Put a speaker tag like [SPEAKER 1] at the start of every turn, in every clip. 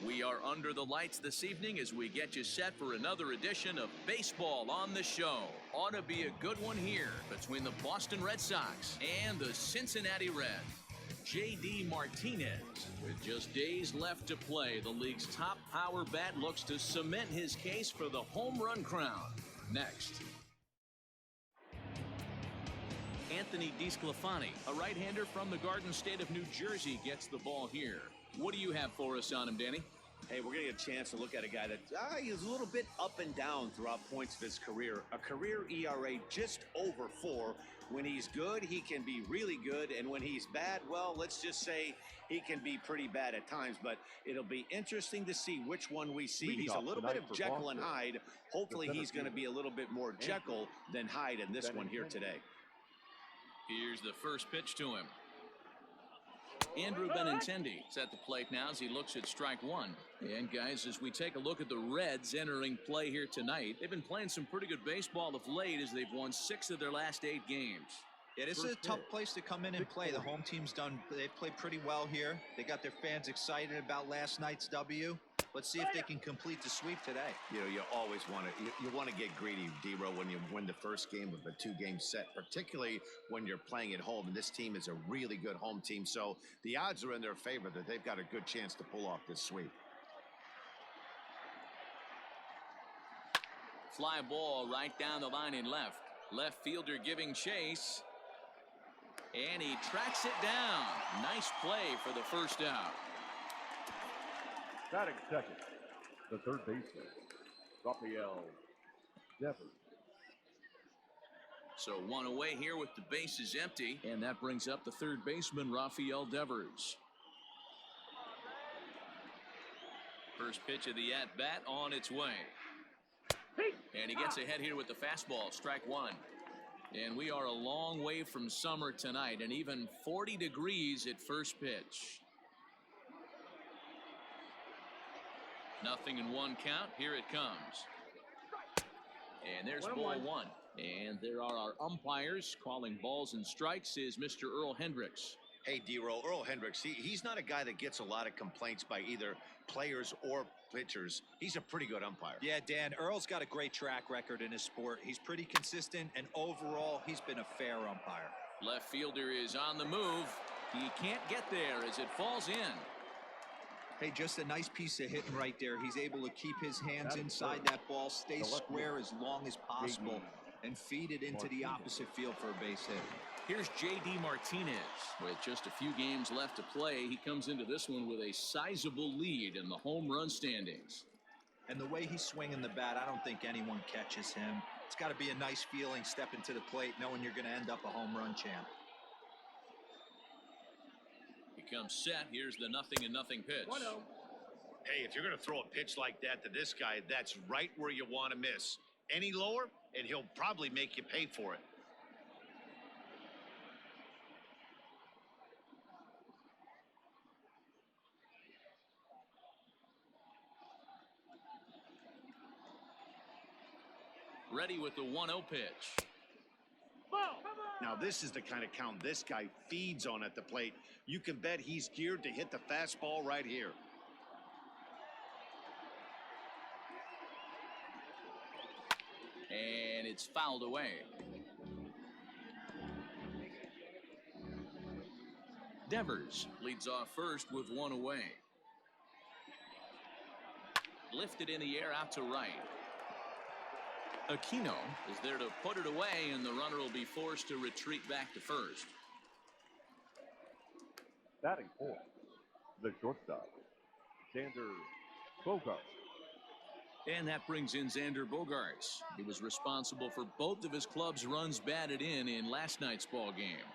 [SPEAKER 1] We are under the lights this evening as we get you set for another edition of Baseball on the Show. Ought to be a good one here between the Boston Red Sox and the Cincinnati Reds. J.D. Martinez, with just days left to play, the league's top power bat looks to cement his case for the home run crown. Next. Anthony DeSclafani, a right-hander from the Garden State of New Jersey, gets the ball here. What do you have for us on him, Danny?
[SPEAKER 2] Hey, we're going to get a chance to look at a guy that he's a little bit up and down throughout points of his career. A career ERA just over 4. When he's good, he can be really good. And when he's bad, well, let's just say he can be pretty bad at times. But it'll be interesting to see which one we see. He's a little bit of Jekyll and Hyde. Hopefully he's going to be a little bit more Jekyll than Hyde in this one here today.
[SPEAKER 1] Here's the first pitch to him. Andrew Benintendi is at the plate now as he looks at strike one. And guys, as we take a look at the Reds entering play here tonight, they've been playing some pretty good baseball of late as they've won 6 of their last 8 games.
[SPEAKER 3] Yeah, this is a tough place to come in and play. The home team's they've played pretty well here. They got their fans excited about last night's W. Let's see if they can complete the sweep today.
[SPEAKER 2] You know, you always want to you want to get greedy, D-Row, when you win the first game of a 2-game set, particularly when you're playing at home. And this team is a really good home team, so the odds are in their favor that they've got a good chance to pull off this sweep.
[SPEAKER 1] Fly ball right down the line in left. Left fielder giving chase. And he tracks it down. Nice play for the first out.
[SPEAKER 4] Batting second, the third baseman, Rafael Devers.
[SPEAKER 1] So one away here with the bases empty, and that brings up the third baseman, Rafael Devers. First pitch of the at-bat on its way. And he gets ahead here with the fastball, strike one. And we are a long way from summer tonight, and even 40 degrees at first pitch. Nothing in one count. Here it comes. And there's ball one. And there are our umpires calling balls and strikes is Mr. Earl Hendricks.
[SPEAKER 2] Hey, D-Row, Earl Hendricks, he's not a guy that gets a lot of complaints by either players or pitchers. He's a pretty good umpire.
[SPEAKER 3] Yeah, Dan, Earl's got a great track record in his sport. He's pretty consistent, and overall, he's been a fair umpire.
[SPEAKER 1] Left fielder is on the move. He can't get there as it falls in.
[SPEAKER 3] Hey, just a nice piece of hitting right there. He's able to keep his hands inside that ball, stay square as long as possible, and feed it into the opposite field for a base hit.
[SPEAKER 1] Here's J.D. Martinez. With just a few games left to play, he comes into this one with a sizable lead in the home run standings.
[SPEAKER 3] And the way he's swinging the bat, I don't think anyone catches him. It's got to be a nice feeling stepping to the plate knowing you're going to end up a home run champ.
[SPEAKER 1] He comes set. Here's the 0-0 pitch.
[SPEAKER 2] 1-0. Hey, if you're going to throw a pitch like that to this guy, that's right where you want to miss. Any lower, and he'll probably make you pay for it.
[SPEAKER 1] Ready with the 1-0 pitch.
[SPEAKER 2] Now, this is the kind of count this guy feeds on at the plate. You can bet he's geared to hit the fastball right here.
[SPEAKER 1] And it's fouled away. Devers leads off first with one away. Lifted in the air out to right. Aquino is there to put it away, and the runner will be forced to retreat back to first.
[SPEAKER 4] Batting fourth, the shortstop, Xander Bogaerts.
[SPEAKER 1] And that brings in Xander Bogaerts. He was responsible for both of his club's runs batted in last night's ball game.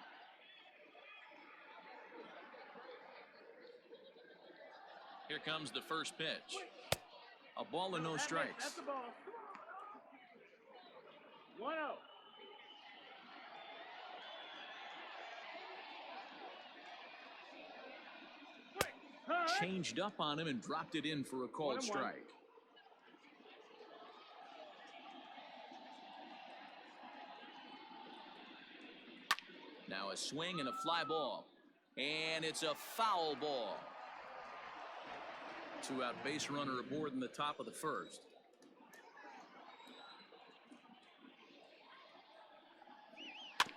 [SPEAKER 1] Here comes the first pitch. A ball and no strikes.
[SPEAKER 5] That's the ball. 1-0.
[SPEAKER 1] Changed up on him and dropped it in for a called strike. Now a swing and a fly ball. And it's a foul ball. Two-out base runner aboard in the top of the first.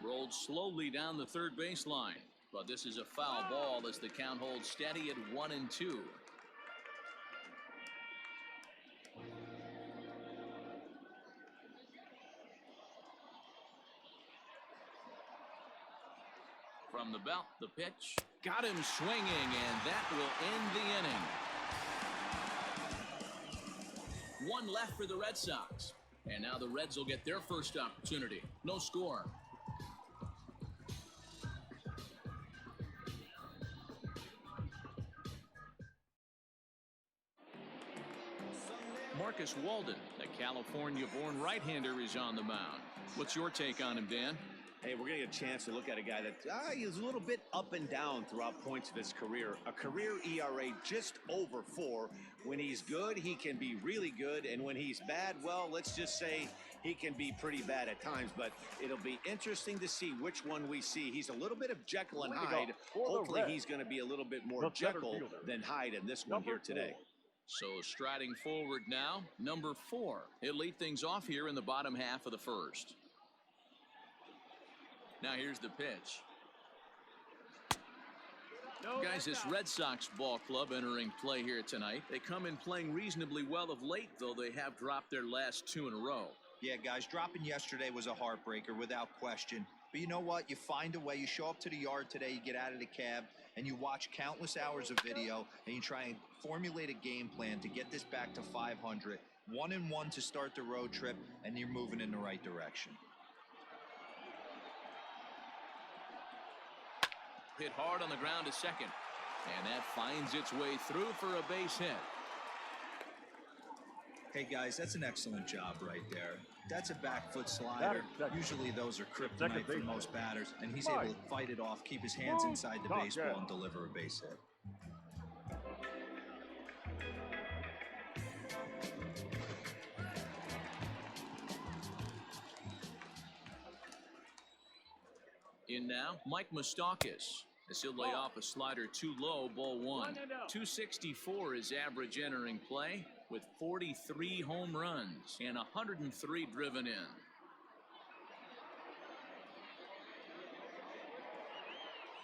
[SPEAKER 1] Rolled slowly down the third baseline, but this is a foul ball as the count holds steady at 1-2. From the belt, the pitch. Got him swinging, and that will end the inning. One left for the Red Sox. And now the Reds will get their first opportunity. No score. Marcus Walden, the California-born right-hander, is on the mound. What's your take on him, Dan?
[SPEAKER 2] Hey, we're going to get a chance to look at a guy that is a little bit up and down throughout points of his career. A career ERA just over 4. When he's good, he can be really good. And when he's bad, well, let's just say he can be pretty bad at times. But it'll be interesting to see which one we see. He's a little bit of Jekyll and Hyde. Hopefully he's going to be a little bit more Jekyll than Hyde in this one here today.
[SPEAKER 1] So striding forward now, number 4. He'll lead things off here in the bottom half of the first. Now here's the pitch. Guys, this Red Sox ball club entering play here tonight. They come in playing reasonably well of late, though they have dropped their last 2 in a row.
[SPEAKER 3] Yeah, guys, dropping yesterday was a heartbreaker without question. But you know what? You find a way. You show up to the yard today, you get out of the cab, and you watch countless hours of video, and you try and formulate a game plan to get this back to 500. 1-1 to start the road trip, and you're moving in the right direction.
[SPEAKER 1] Hit hard on the ground to second. And that finds its way through for a base hit.
[SPEAKER 3] Hey, guys, that's an excellent job right there. That's a back foot slider. Usually those are kryptonite for most batters, and he's able to fight it off, keep his hands inside the baseball, and deliver a base hit.
[SPEAKER 1] In now, Mike Moustakas. As he'll lay off a slider too low, ball 1. 264 is average entering play with 43 home runs and 103 driven in.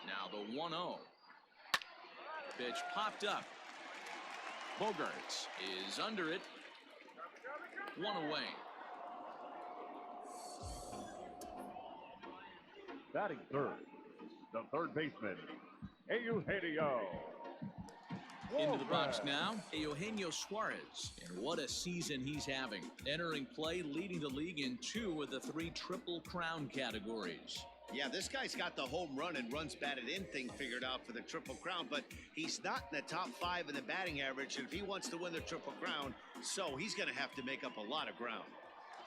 [SPEAKER 1] Now the 1-0. Pitch popped up. Bogarts is under it. 1 away.
[SPEAKER 4] Batting third, the third baseman, Eugenio.
[SPEAKER 1] Into the box now, Eugenio Suarez. And what a season he's having. Entering play, leading the league in 2 of the 3 Triple Crown categories.
[SPEAKER 2] Yeah, this guy's got the home run and runs batted in thing figured out for the Triple Crown, but he's not in the top 5 in the batting average, and if he wants to win the Triple Crown, so he's going to have to make up a lot of ground.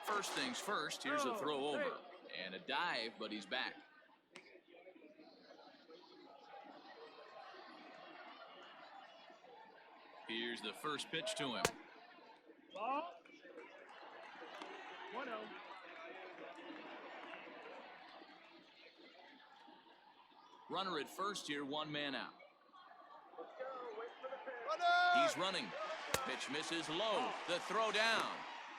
[SPEAKER 1] First things first, here's a throw over. And a dive, but he's back. Here's the first pitch to him.
[SPEAKER 4] Ball. 1-0.
[SPEAKER 1] Runner at first here, 1 man out. He's running. Pitch misses low. The throw down.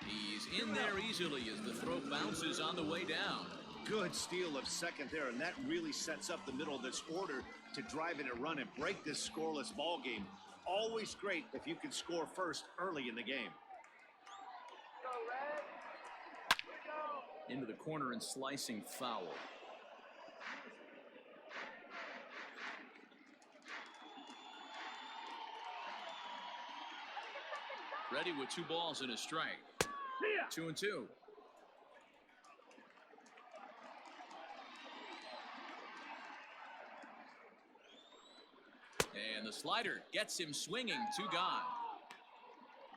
[SPEAKER 1] He's in there easily as the throw bounces on the way down.
[SPEAKER 2] Good steal of second there, and that really sets up the middle of this order to drive in a run and break this scoreless ball game. Always great if you can score first early in the game.
[SPEAKER 1] Into the corner and slicing foul. Ready with 2 balls and a strike. 2-2. And the slider gets him swinging. 2 gone.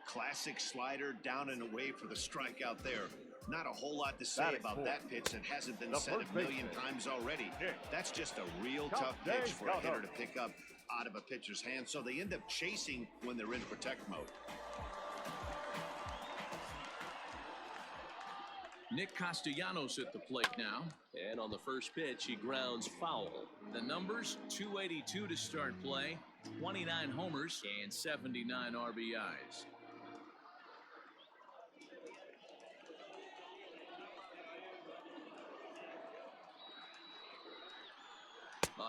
[SPEAKER 2] Classic slider down and away for the strikeout there. Not a whole lot to say about that pitch that hasn't been said a million times already. That's just a real tough pitch for a hitter to pick up out of a pitcher's hand, so they end up chasing when they're in protect mode.
[SPEAKER 1] Nick Castellanos at the plate now. And on the first pitch, he grounds foul. The numbers, 282 to start play, 29 homers, and 79 RBIs.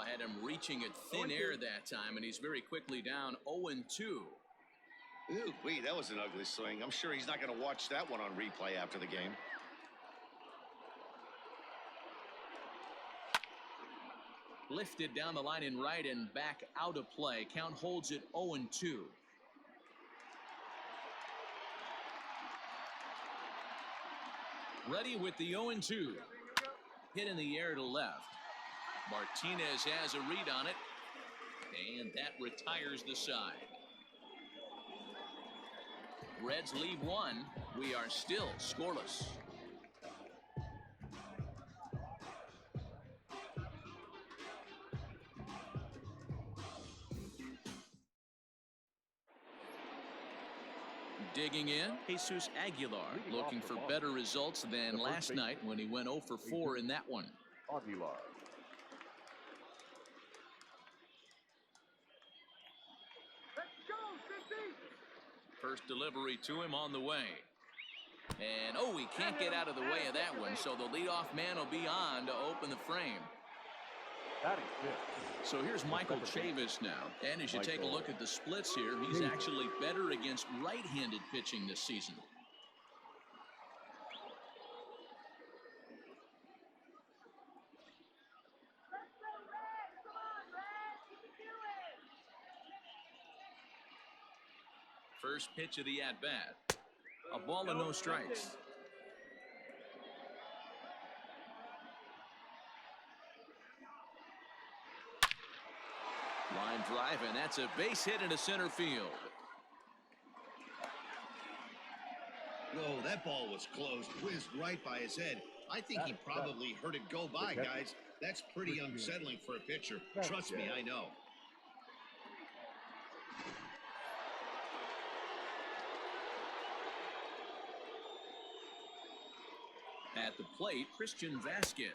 [SPEAKER 1] Had him reaching at thin air that time, and he's very quickly down 0-2.
[SPEAKER 2] Ooh, that was an ugly swing. I'm sure he's not going to watch that one on replay after the game.
[SPEAKER 1] Lifted down the line in right and back out of play. Count holds it 0-2. Ready with the 0-2. Hit in the air to left. Martinez has a read on it, and that retires the side. Reds leave one. We are still scoreless. Digging in, Jesus Aguilar, looking for better results than last night when he went 0 for 4 in that one.
[SPEAKER 4] Aguilar.
[SPEAKER 1] First delivery to him on the way. And, oh, he can't get out of the way of that one, so the leadoff man will be on to open the frame. So here's Michael Chavis now. And as you take a look at the splits here, he's actually better against right-handed pitching this season. First pitch of the at-bat. A ball and no strikes. Line drive, and that's a base hit into center field.
[SPEAKER 5] Whoa, that ball was close, whizzed right by his head. I think he probably heard it go by, guys. That's pretty unsettling for a pitcher. Trust me, I know.
[SPEAKER 1] At the plate, Christian Vasquez.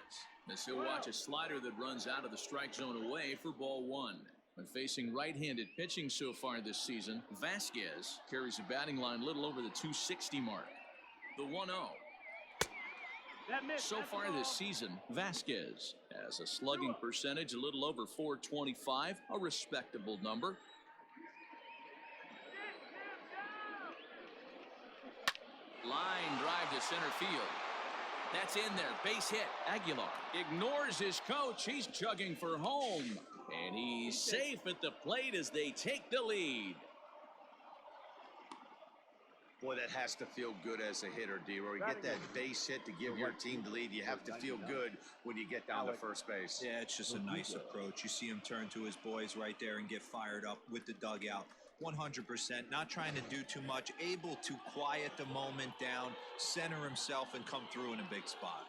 [SPEAKER 1] As he'll watch a slider that runs out of the strike zone away for ball one. When facing right-handed pitching so far this season, Vasquez carries a batting line a little over the 260 mark. The 1-0. So far this season, Vasquez has a slugging percentage a little over .425, a respectable number. Line drive to center field. That's in there. Base hit. Aguilar ignores his coach. He's chugging for home. And he's safe at the plate as they take the lead.
[SPEAKER 2] Boy, that has to feel good as a hitter, D-Roy. You get that base hit to give your team the lead. You have to feel good when you get down to first base.
[SPEAKER 3] Yeah, it's just a nice approach. You see him turn to his boys right there and get fired up with the dugout. 100%, not trying to do too much, able to quiet the moment down, center himself, and come through in a big spot.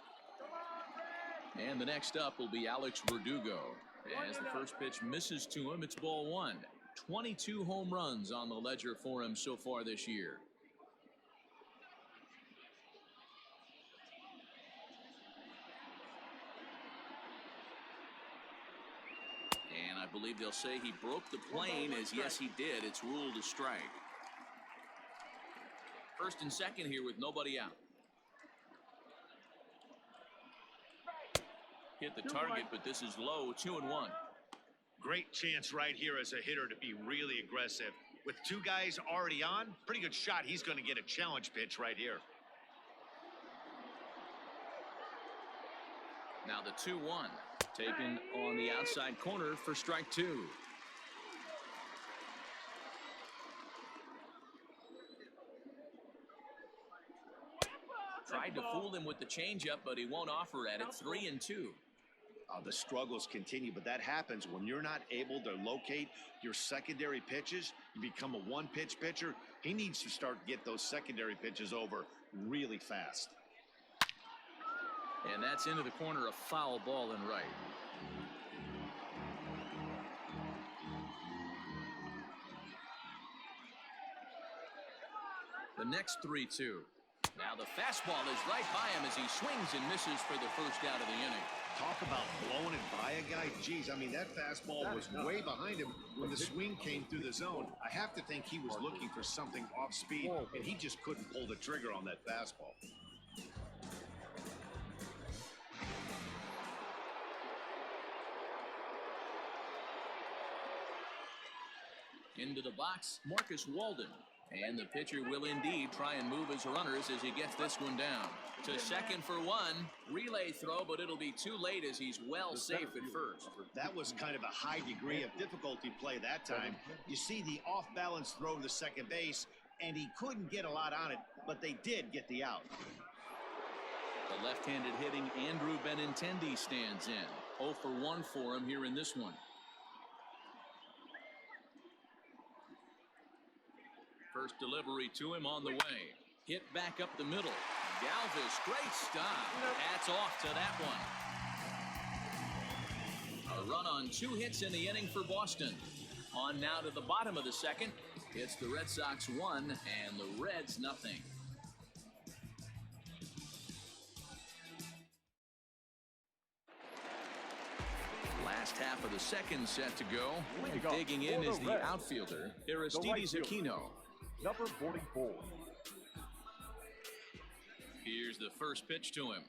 [SPEAKER 1] And the next up will be Alex Verdugo. As the first pitch misses to him, it's ball one. 22 home runs on the ledger for him so far this year. And I believe they'll say he broke the plane, as yes he did. It's ruled a strike. First and second here with nobody out. Hit the target, but this is low. 2-1.
[SPEAKER 2] Great chance right here as a hitter to be really aggressive. With two guys already on, pretty good shot. He's going to get a challenge pitch right here.
[SPEAKER 1] Now the 2-1. Taken on the outside corner for strike two. Tried to fool him with the changeup, but he won't offer at it. 3-2.
[SPEAKER 2] The struggles continue, but that happens when you're not able to locate your secondary pitches. You become a one-pitch pitcher. He needs to start to get those secondary pitches over really fast.
[SPEAKER 1] And that's into the corner, a foul ball in right. The next 3-2. Now the fastball is right by him as he swings and misses for the first out of the inning.
[SPEAKER 5] Talk about blowing it by a guy. Geez, I mean, that fastball was way behind him when the swing came through the zone. I have to think he was looking for something off speed, and he just couldn't pull the trigger on that fastball.
[SPEAKER 1] Into the box, Marcus Walden. And the pitcher will indeed try and move his runners as he gets this one down. To second for one. Relay throw, but it'll be too late as he's well safe at first.
[SPEAKER 5] That was kind of a high degree of difficulty play that time. You see the off-balance throw to second base, and he couldn't get a lot on it, but they did get the out.
[SPEAKER 1] The left-handed hitting Andrew Benintendi stands in. 0 for 1 for him here in this one. First delivery to him on the way. Hit back up the middle. Galvis, great stop. Hats off to that one. A run on 2 hits in the inning for Boston. On now to the bottom of the second. It's the Red Sox 1 and the Reds nothing. Last half of the second set to go. And digging in is the outfielder, Aristides Aquino.
[SPEAKER 4] Number 44.
[SPEAKER 1] Here's the first pitch to him.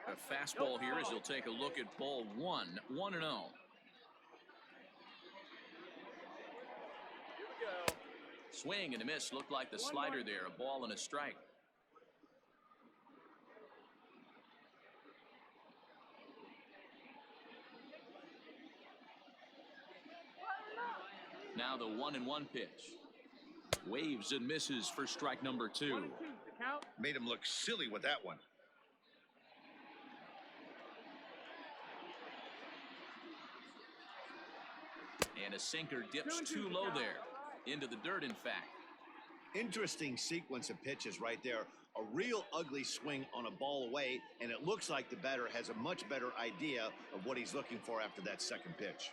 [SPEAKER 1] A fastball here as he'll take a look at ball 1, 1-0. Swing and a miss. Looked like the slider there. A ball and a strike. Now the 1-1 pitch. Waves and misses for strike number 2.
[SPEAKER 5] Made him look silly with that one.
[SPEAKER 1] And a sinker dips too low there. Into the dirt, in fact.
[SPEAKER 5] Interesting sequence of pitches right there. A real ugly swing on a ball away, and it looks like the batter has a much better idea of what he's looking for after that second pitch.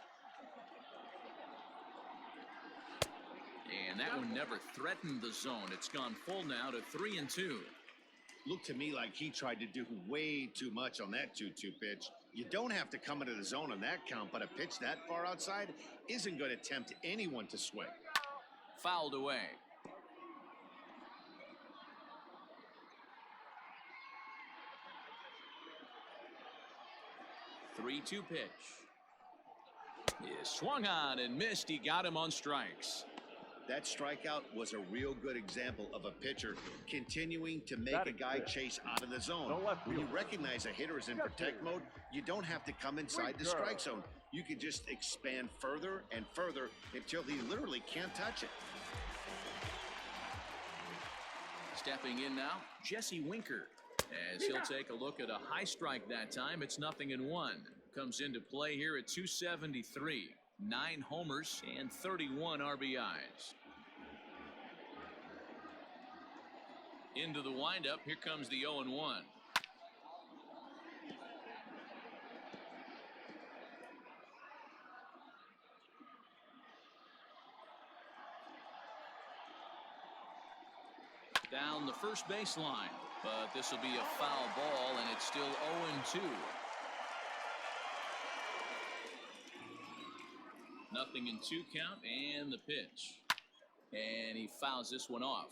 [SPEAKER 1] And that one never threatened the zone. It's gone full now to 3-2.
[SPEAKER 5] Looked to me like he tried to do way too much on that 2-2 pitch. You don't have to come into the zone on that count, but a pitch that far outside isn't going to tempt anyone to swing.
[SPEAKER 1] Fouled away. Three-two pitch. Is swung on and missed. He got him on strikes.
[SPEAKER 5] That strikeout was a real good example of a pitcher continuing to make a guy chase out of the zone. When you recognize a hitter is in protect mode, you don't have to come inside the strike zone. You can just expand further and further until he literally can't touch it.
[SPEAKER 1] Stepping in now, Jesse Winker. As he'll take a look at a high strike that time. It's 0-1. Comes into play here at 273. 9 homers and 31 RBIs. Into the windup. Here comes the 0-1. Down the first baseline, but this will be a foul ball, and it's still 0-2. 0-2 count, and the pitch. And he fouls this one off.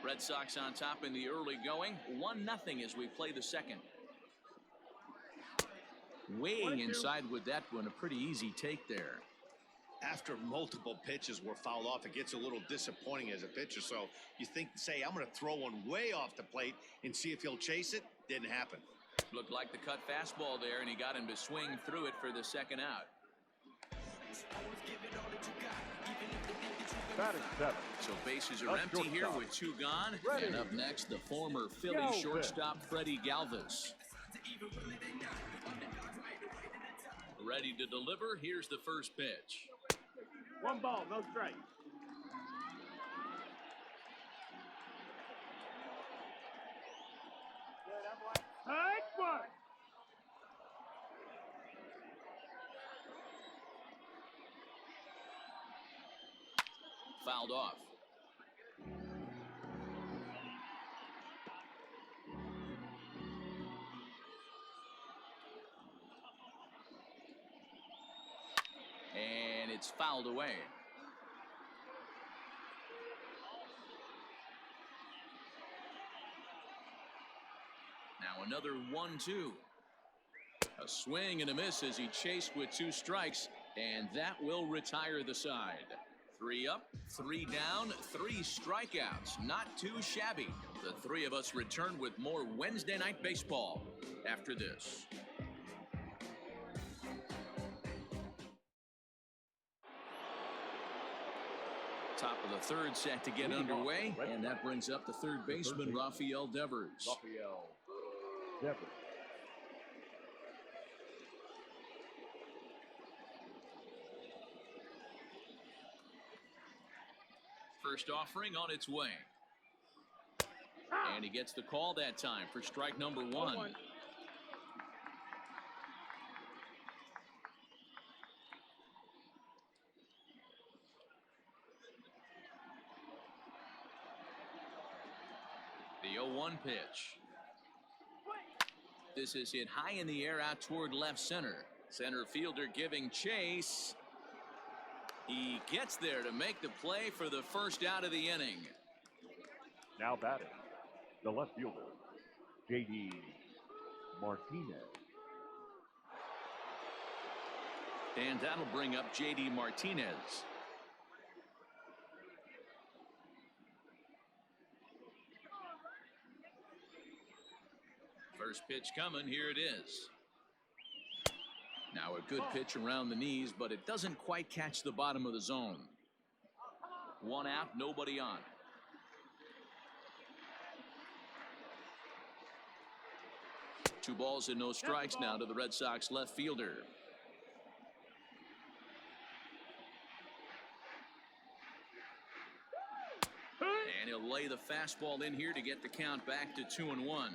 [SPEAKER 1] Red Sox on top in the early going. 1-0 as we play the second. Way inside with that one. A pretty easy take there.
[SPEAKER 5] After multiple pitches were fouled off, it gets a little disappointing as a pitcher. So you think, say, I'm going to throw one way off the plate and see if he'll chase it. Didn't happen.
[SPEAKER 1] Looked like the cut fastball there, and he got him to swing through it for the second out.
[SPEAKER 4] Batting 7.
[SPEAKER 1] So bases are empty here with 2 gone. And up next, the former Philly shortstop Freddie Galvis. Ready to deliver. Here's the first pitch.
[SPEAKER 4] 1 ball, no strike.
[SPEAKER 1] Fouled off. And it's fouled away. Now another 1-2. A swing and a miss as he chased with 2 strikes, and that will retire the side. 3 up, 3 down, 3 strikeouts. Not too shabby. The 3 of us return with more Wednesday Night Baseball after this. Top of the 3rd set to get underway, and that brings up the 3rd baseman, Rafael Devers. First offering on its way. And he gets the call that time for strike number 1. The 0-1 pitch. This is hit high in the air out toward left center. Center fielder giving chase. He gets there to make the play for the first out of the inning.
[SPEAKER 4] Now batting, the left fielder, J.D. Martinez.
[SPEAKER 1] And that'll bring up J.D. Martinez. First pitch coming. Here it is. Now a good pitch around the knees, but it doesn't quite catch the bottom of the zone. 1 out, nobody on. Two balls and no strikes now to the Red Sox left fielder. And he'll lay the fastball in here to get the count back to 2-1.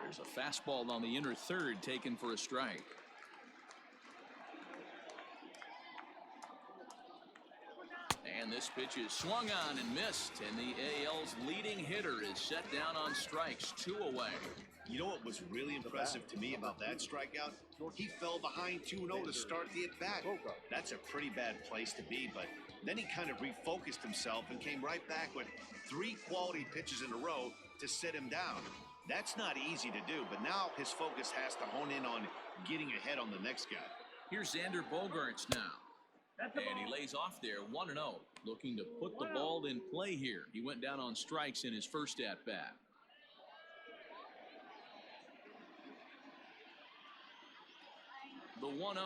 [SPEAKER 1] There's a fastball on the inner 3rd taken for a strike. And this pitch is swung on and missed, and the AL's leading hitter is set down on strikes, 2 away.
[SPEAKER 5] You know what was really impressive to me about that strikeout? He fell behind 2-0 to start the at-bat. That's a pretty bad place to be, but then he kind of refocused himself and came right back with 3 quality pitches in a row to sit him down. That's not easy to do, but now his focus has to hone in on getting ahead on the next guy.
[SPEAKER 1] Here's Xander Bogaerts now. And he lays off there, 1-0, looking to put the ball in play here. He went down on strikes in his first at-bat. The 1-0.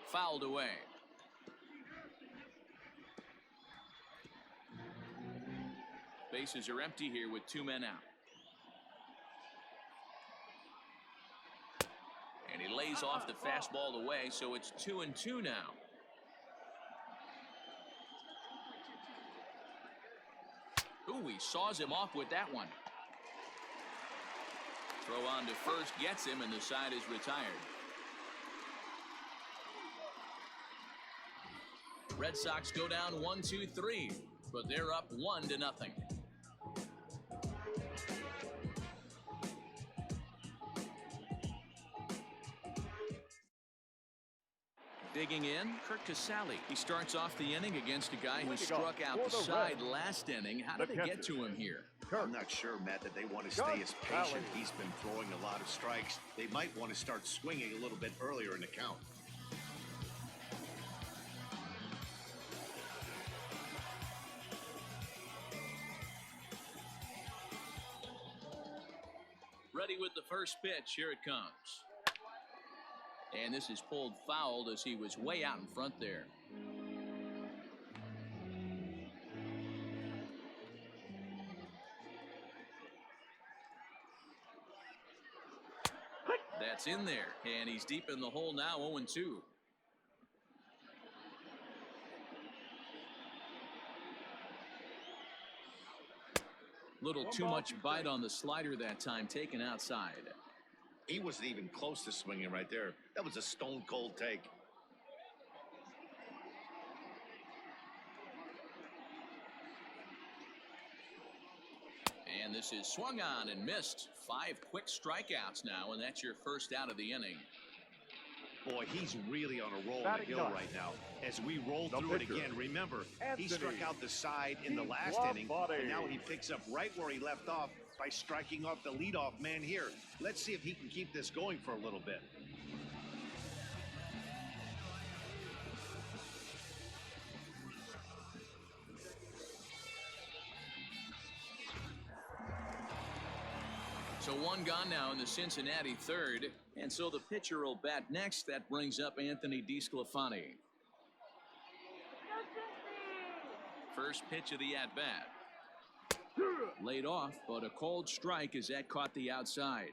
[SPEAKER 1] Fouled away. Bases are empty here with 2 men out. And he lays off the fastball away, so it's 2-2 now. Ooh, he saws him off with that one. Throw on to first gets him, and the side is retired. Red Sox go down 1-2-3, but they're up 1-0. Digging in, Kirk Casale. He starts off the inning against a guy who struck out the side last inning. How did they get to him here?
[SPEAKER 5] I'm not sure, Matt, that they want to stay as patient. He's been throwing a lot of strikes. They might want to start swinging a little bit earlier in the count.
[SPEAKER 1] Ready with the first pitch. Here it comes. And this is pulled foul as he was way out in front there. That's in there, and he's deep in the hole now, 0-2. Little too much bite on the slider that time, taken outside.
[SPEAKER 5] He wasn't even close to swinging right there. That was a stone cold take.
[SPEAKER 1] And this is swung on and missed. 5 quick strikeouts now, and that's your first out of the inning.
[SPEAKER 5] Boy, he's really on a roll on the hill right now. As we roll through it again, remember, he struck out the side in the last inning, and now he picks up right where he left off by striking off the leadoff man here. Let's see if he can keep this going for a little bit.
[SPEAKER 1] So 1 gone now in the Cincinnati third, and so the pitcher will bat next. That brings up Anthony DeSclafani. First pitch of the at-bat. Laid off, but a cold strike as that caught the outside.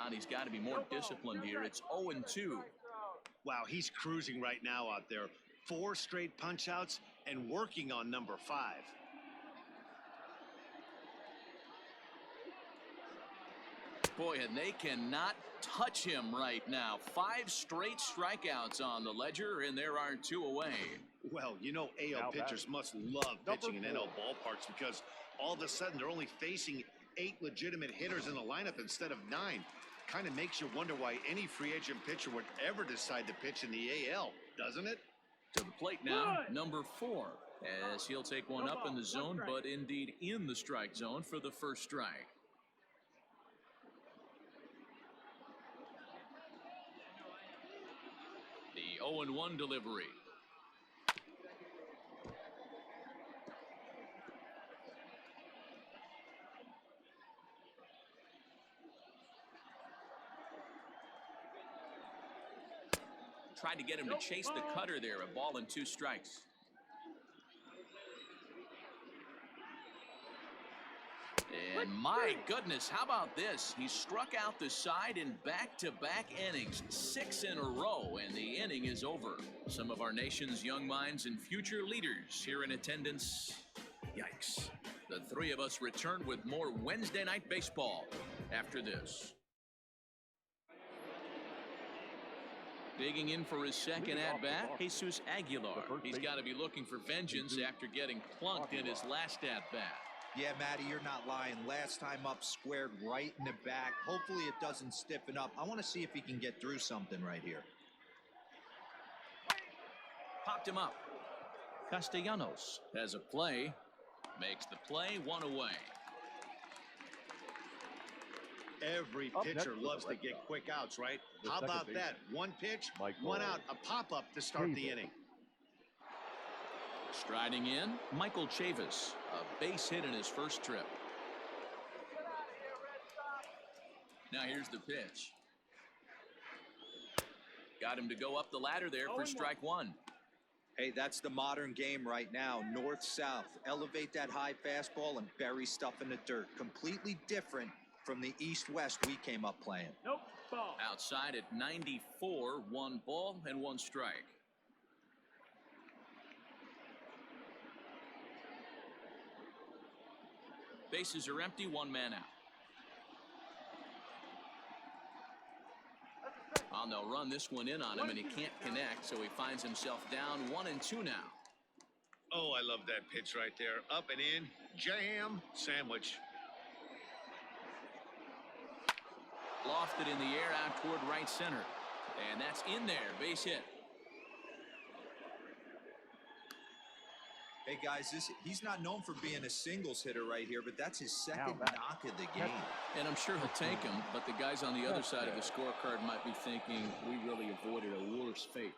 [SPEAKER 1] And he's got to be more disciplined here. It's 0-2.
[SPEAKER 5] Wow, he's cruising right now out there. 4 straight punch-outs and working on number 5.
[SPEAKER 1] Boy, and they cannot touch him right now. 5 straight strikeouts on the ledger, and there are 2 away.
[SPEAKER 5] Well, you know, AL pitchers must love pitching in NL ballparks because all of a sudden they're only facing 8 legitimate hitters in the lineup instead of 9. Kind of makes you wonder why any free agent pitcher would ever decide to pitch in the AL, doesn't it?
[SPEAKER 1] To the plate now, number 4, as he'll take one up in the zone, but indeed in the strike zone for the first strike. The 0-1 delivery. Tried to get him to chase the cutter there. A ball and 2 strikes. And my goodness, how about this? He struck out the side in back-to-back innings, 6 in a row, and the inning is over. Some of our nation's young minds and future leaders here in attendance. Yikes. The 3 of us return with more Wednesday Night Baseball after this. Digging in for his second at-bat, Jesus Aguilar. He's got to be looking for vengeance after getting plunked in his last at-bat.
[SPEAKER 3] Yeah, Matty, you're not lying. Last time up, squared right in the back. Hopefully it doesn't stiffen up. I want to see if he can get through something right here.
[SPEAKER 1] Popped him up. Castellanos has a play. Makes the play, 1 away.
[SPEAKER 5] Every pitcher loves to get quick outs, right? How about that? 1 pitch, 1 out, a pop-up to start the inning.
[SPEAKER 1] Striding in, Michael Chavis, a base hit in his first trip. Now here's the pitch. Got him to go up the ladder there for strike 1.
[SPEAKER 3] Hey, that's the modern game right now. North-south. Elevate that high fastball and bury stuff in the dirt. Completely different from the east-west we came up playing.
[SPEAKER 1] Outside at 94, 1 ball and 1 strike. Bases are empty, 1 man out. Oh, they'll run this one in on him, and he can't connect, so he finds himself down 1-2 now.
[SPEAKER 5] Oh, I love that pitch right there. Up and in, jam, sandwich.
[SPEAKER 1] Lofted in the air out toward right center. And that's in there, base hit.
[SPEAKER 3] Hey, guys, he's not known for being a singles hitter right here, but that's his second knock of the game.
[SPEAKER 1] And I'm sure he'll take him, but the guys on the other side of the scorecard might be thinking we really avoided a worse fate.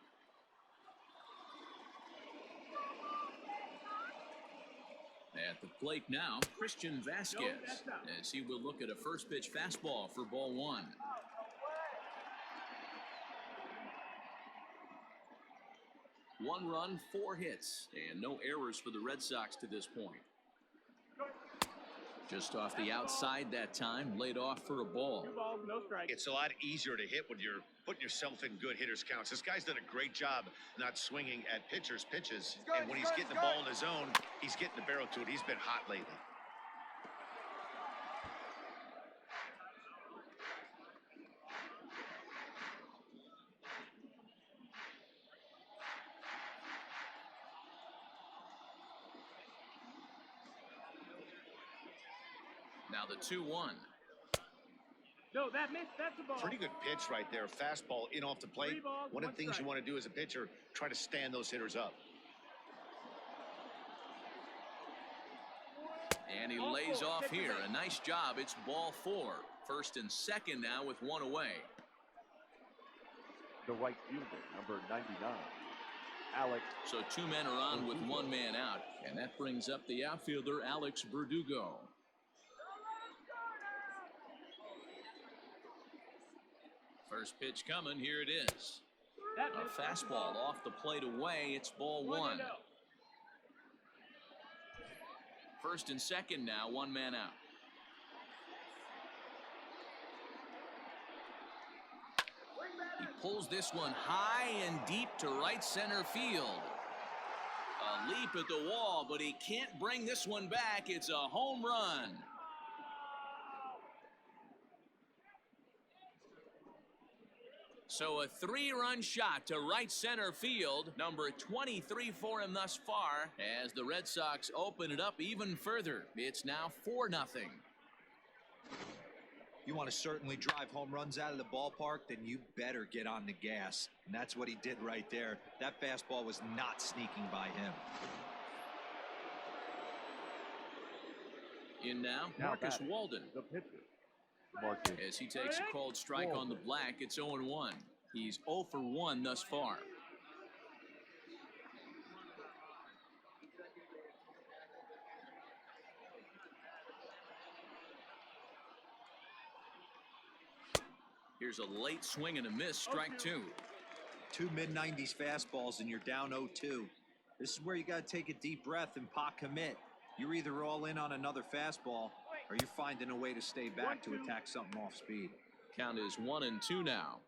[SPEAKER 1] At the plate now, Christian Vasquez, as he will look at a first pitch fastball for ball 1. One run, 4 hits, and no errors for the Red Sox to this point. Just off the outside that time, laid off for a ball.
[SPEAKER 6] 2 balls, no strike.
[SPEAKER 5] It's a lot easier to hit when you're putting yourself in good hitters' counts. This guy's done a great job not swinging at pitchers' pitches. And when he's getting the ball in his zone, he's getting the barrel to it. He's been hot lately.
[SPEAKER 1] Now the 2-1.
[SPEAKER 6] No, that missed. That's the ball.
[SPEAKER 5] Pretty good pitch right there. Fastball in off the plate.
[SPEAKER 6] 3 balls,
[SPEAKER 5] One of
[SPEAKER 6] 1
[SPEAKER 5] the things
[SPEAKER 6] strike.
[SPEAKER 5] you want to do as a pitcher, try to stand those hitters up.
[SPEAKER 1] And he
[SPEAKER 6] Ball
[SPEAKER 1] lays
[SPEAKER 6] 4,
[SPEAKER 1] off
[SPEAKER 6] take the
[SPEAKER 1] here.
[SPEAKER 6] base.
[SPEAKER 1] A nice job. It's ball 4. First and second now with 1 away.
[SPEAKER 4] The right fielder, number 99, Alex.
[SPEAKER 1] So 2 men are on with 1 man out. And that brings up the outfielder, Alex Verdugo. First pitch coming. Here it is.
[SPEAKER 6] That
[SPEAKER 1] A
[SPEAKER 6] missed. That's the
[SPEAKER 1] fastball
[SPEAKER 6] ball.
[SPEAKER 1] off the plate away. It's ball
[SPEAKER 6] 1
[SPEAKER 1] 1.
[SPEAKER 6] and 0.
[SPEAKER 1] First and second now, 1 man out. He pulls this one high and deep to right center field. A leap at the wall, but he can't bring this one back. It's a home run. So a 3-run shot to right center field, number 23 for him thus far, as the Red Sox open it up even further. It's now 4-0.
[SPEAKER 3] You want to certainly drive home runs out of the ballpark, then you better get on the gas. And that's what he did right there. That fastball was not sneaking by him.
[SPEAKER 1] In now,
[SPEAKER 4] Now
[SPEAKER 1] Marcus
[SPEAKER 4] batting,
[SPEAKER 1] Walden.
[SPEAKER 4] the pitcher, Marcus.
[SPEAKER 1] As he takes a cold strike on the black, it's 0-1. He's 0 for 1 thus far. Here's a late swing and a miss, strike 2.
[SPEAKER 3] 2 mid-90s fastballs and you're down 0-2. This is where you got to take a deep breath and pot commit. You're either all in on another fastball or you're finding a way to stay back to attack something off speed.
[SPEAKER 1] Count is 1-2 now.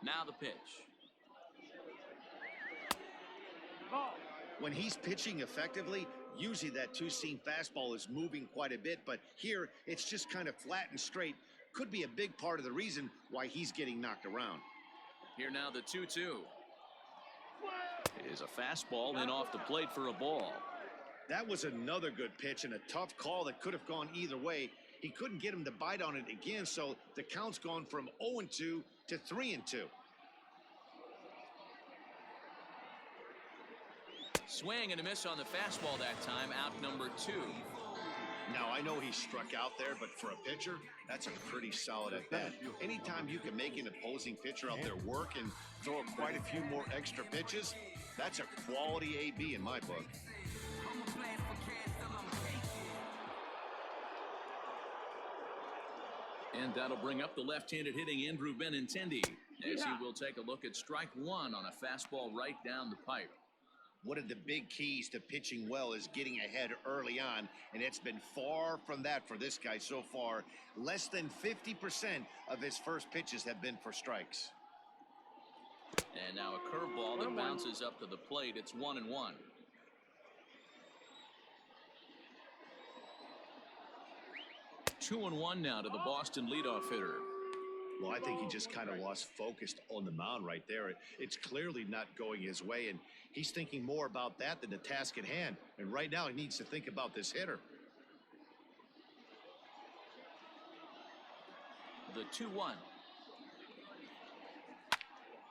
[SPEAKER 1] Now the pitch.
[SPEAKER 6] Ball.
[SPEAKER 5] When he's pitching effectively, usually that 2-seam fastball is moving quite a bit, but here it's just kind of flat and straight. Could be a big part of the reason why he's getting knocked around.
[SPEAKER 1] Here now the 2-2. Is a fastball in off the plate for a ball.
[SPEAKER 5] That was another good pitch and a tough call that could have gone either way. He couldn't get him to bite on it again, so the count's gone from 0-2 to 3-2.
[SPEAKER 1] Swing and a miss on the fastball that time, out number 2.
[SPEAKER 5] Now, I know he struck out there, but for a pitcher, that's a pretty solid at bat. Anytime you can make an opposing pitcher out there work and throw quite a few more extra pitches, that's a quality AB in my book.
[SPEAKER 1] And that'll bring up the left-handed hitting Andrew Benintendi, as he will take a look at strike 1 on a fastball right down the pipe.
[SPEAKER 5] One of the big keys to pitching well is getting ahead early on, and it's been far from that for this guy so far. Less than 50% of his first pitches have been for strikes.
[SPEAKER 1] And now a curveball that bounces up to the plate. It's 1-1. 2-1 now to the Boston leadoff hitter.
[SPEAKER 5] Well, I think he just kind of lost focus on the mound right there. It's clearly not going his way, and he's thinking more about that than the task at hand. And right now he needs to think about this hitter.
[SPEAKER 1] The 2-1.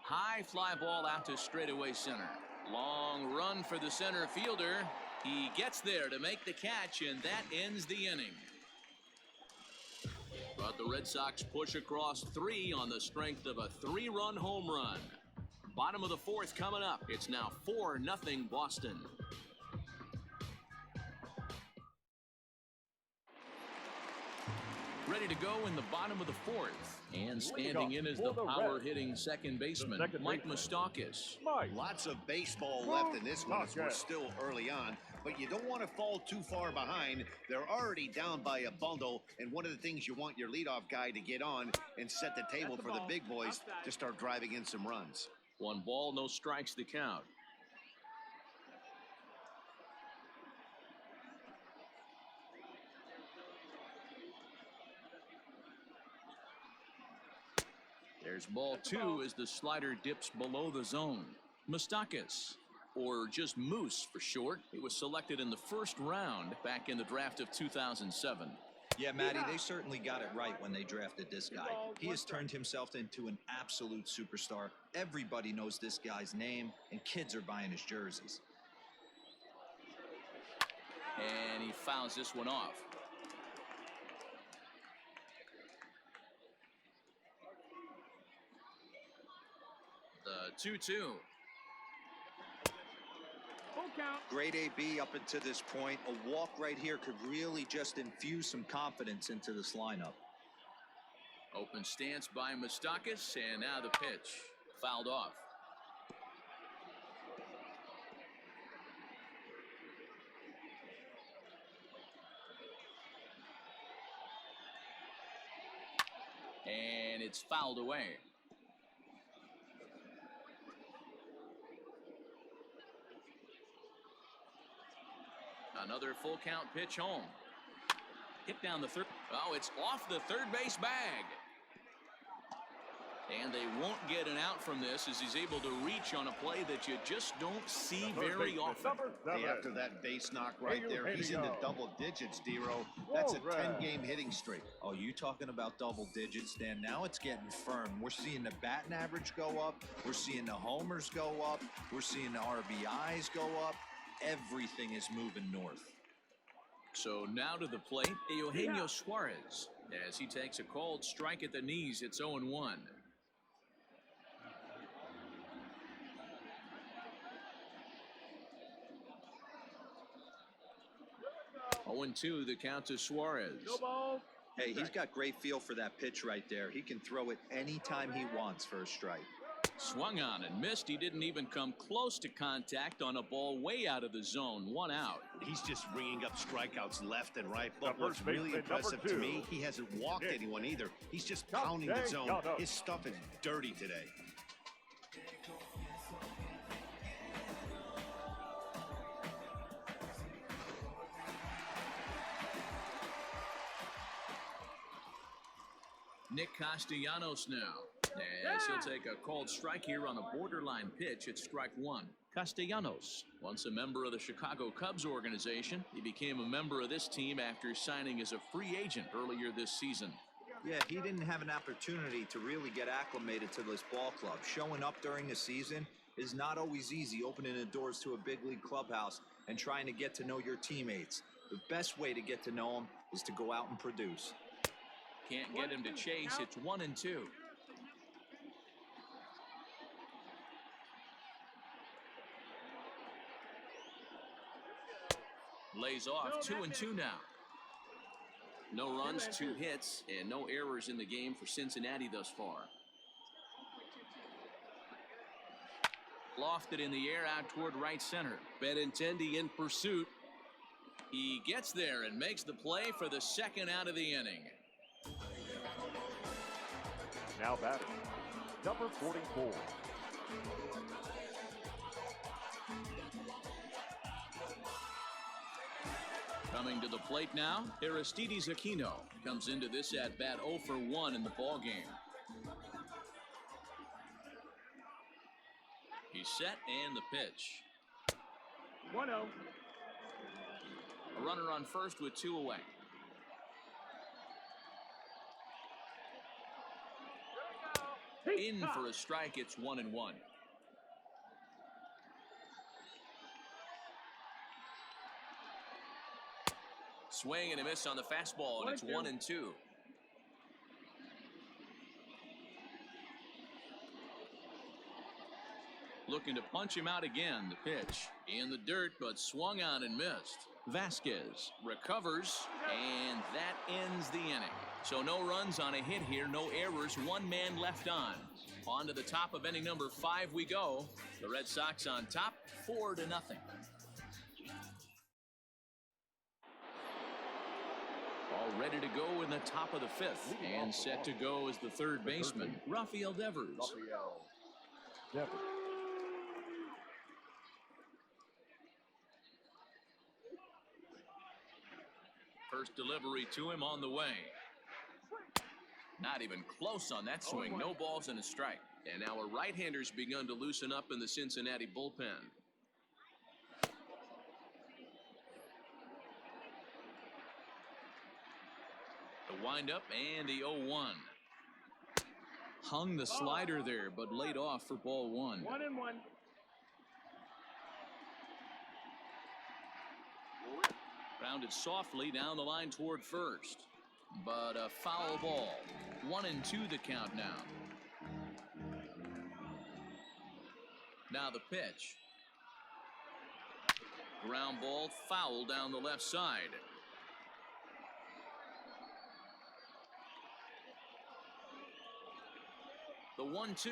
[SPEAKER 1] High fly ball out to straightaway center. Long run for the center fielder. He gets there to make the catch, and that ends the inning. But the Red Sox push across 3 on the strength of a 3-run home run. Bottom of the 4th coming up. It's now 4-0 Boston. Ready to go in the bottom of the fourth. And standing in is the power-hitting second baseman, Mike Moustakas.
[SPEAKER 5] Lots of baseball left in this one as we're still early on, but you don't want to fall too far behind. They're already down by a bundle, and one of the things you want your leadoff guy to get on and set the table for the big boys to start driving in some runs.
[SPEAKER 1] 1 ball, no strikes to count. There's ball 2 as the slider dips below the zone. Moustakas, or just Moose for short. He was selected in the first round back in the draft of 2007.
[SPEAKER 3] Yeah, Matty, they certainly got it right when they drafted this guy. He has turned himself into an absolute superstar. Everybody knows this guy's name, and kids are buying his jerseys.
[SPEAKER 1] And he fouls this one off. The 2-2.
[SPEAKER 6] Full count.
[SPEAKER 3] Great AB up until this point. A walk right here could really just infuse some confidence into this lineup.
[SPEAKER 1] Open stance by Moustakas, and now the pitch. Fouled off. And it's fouled away. Another full count pitch home. Hit down the third. Oh, it's off the third base bag. And they won't get an out from this as he's able to reach on a play that you just don't see very often.
[SPEAKER 5] Hey, after that base knock right there, he's in the double digits, D-Row. That's a 10-game hitting streak.
[SPEAKER 3] Oh, you talking about double digits, Dan? Now it's getting firm. We're seeing the batting average go up. We're seeing the homers go up. We're seeing the RBIs go up. Everything is moving north.
[SPEAKER 1] So now to the plate, Eugenio Suarez, as he takes a called strike at the knees. It's 0-1. 0-2 the count to Suarez.
[SPEAKER 6] No ball.
[SPEAKER 3] Hey, he's got great feel for that pitch right there. He can throw it anytime he wants for a strike.
[SPEAKER 1] Swung on and missed. He didn't even come close to contact on a ball way out of the zone. 1 out.
[SPEAKER 5] He's just ringing up strikeouts left and right. But what's really impressive to me, he hasn't walked anyone either. He's just pounding the zone. His stuff is dirty today.
[SPEAKER 1] Nick Castellanos now, as he'll take a called strike here on a borderline pitch at strike 1. Castellanos, once a member of the Chicago Cubs organization, he became a member of this team after signing as a free agent earlier this season.
[SPEAKER 3] Yeah, he didn't have an opportunity to really get acclimated to this ball club. Showing up during the season is not always easy, opening the doors to a big league clubhouse and trying to get to know your teammates. The best way to get to know them is to go out and produce.
[SPEAKER 1] Can't get him to chase. It's 1-2. Lays off. 2-2 now. No runs, 2 hits, and no errors in the game for Cincinnati thus far. Lofted in the air out toward right center. Benintendi in pursuit. He gets there and makes the play for the second out of the inning.
[SPEAKER 4] Now batting, number 44.
[SPEAKER 1] Coming to the plate now, Aristides Aquino comes into this at-bat 0 for 1 in the ballgame. He's set and the pitch.
[SPEAKER 6] 1-0.
[SPEAKER 1] A runner on first with 2 away. In for a strike, it's 1-1. Swing and a miss on the fastball, and it's 1-2. Looking to punch him out again. The pitch in the dirt, but swung on and missed. Vasquez recovers, and that ends the inning. So no runs on a hit here, no errors, one man left on. On to the top of inning number 5 we go. The Red Sox on top, 4-0. All ready to go in the top of the 5th. And set to go is the third baseman, Rafael Devers. First delivery to him on the way. Not even close on that swing. No balls and a strike. And now a right-hander's begun to loosen up in the Cincinnati bullpen. The windup and the 0-1. Hung the slider there, but laid off for ball 1.
[SPEAKER 6] 1-1.
[SPEAKER 1] Rounded softly down the line toward first. But a foul ball. 1-2 the count now. Now the pitch. Ground ball foul down the left side. The 1-2.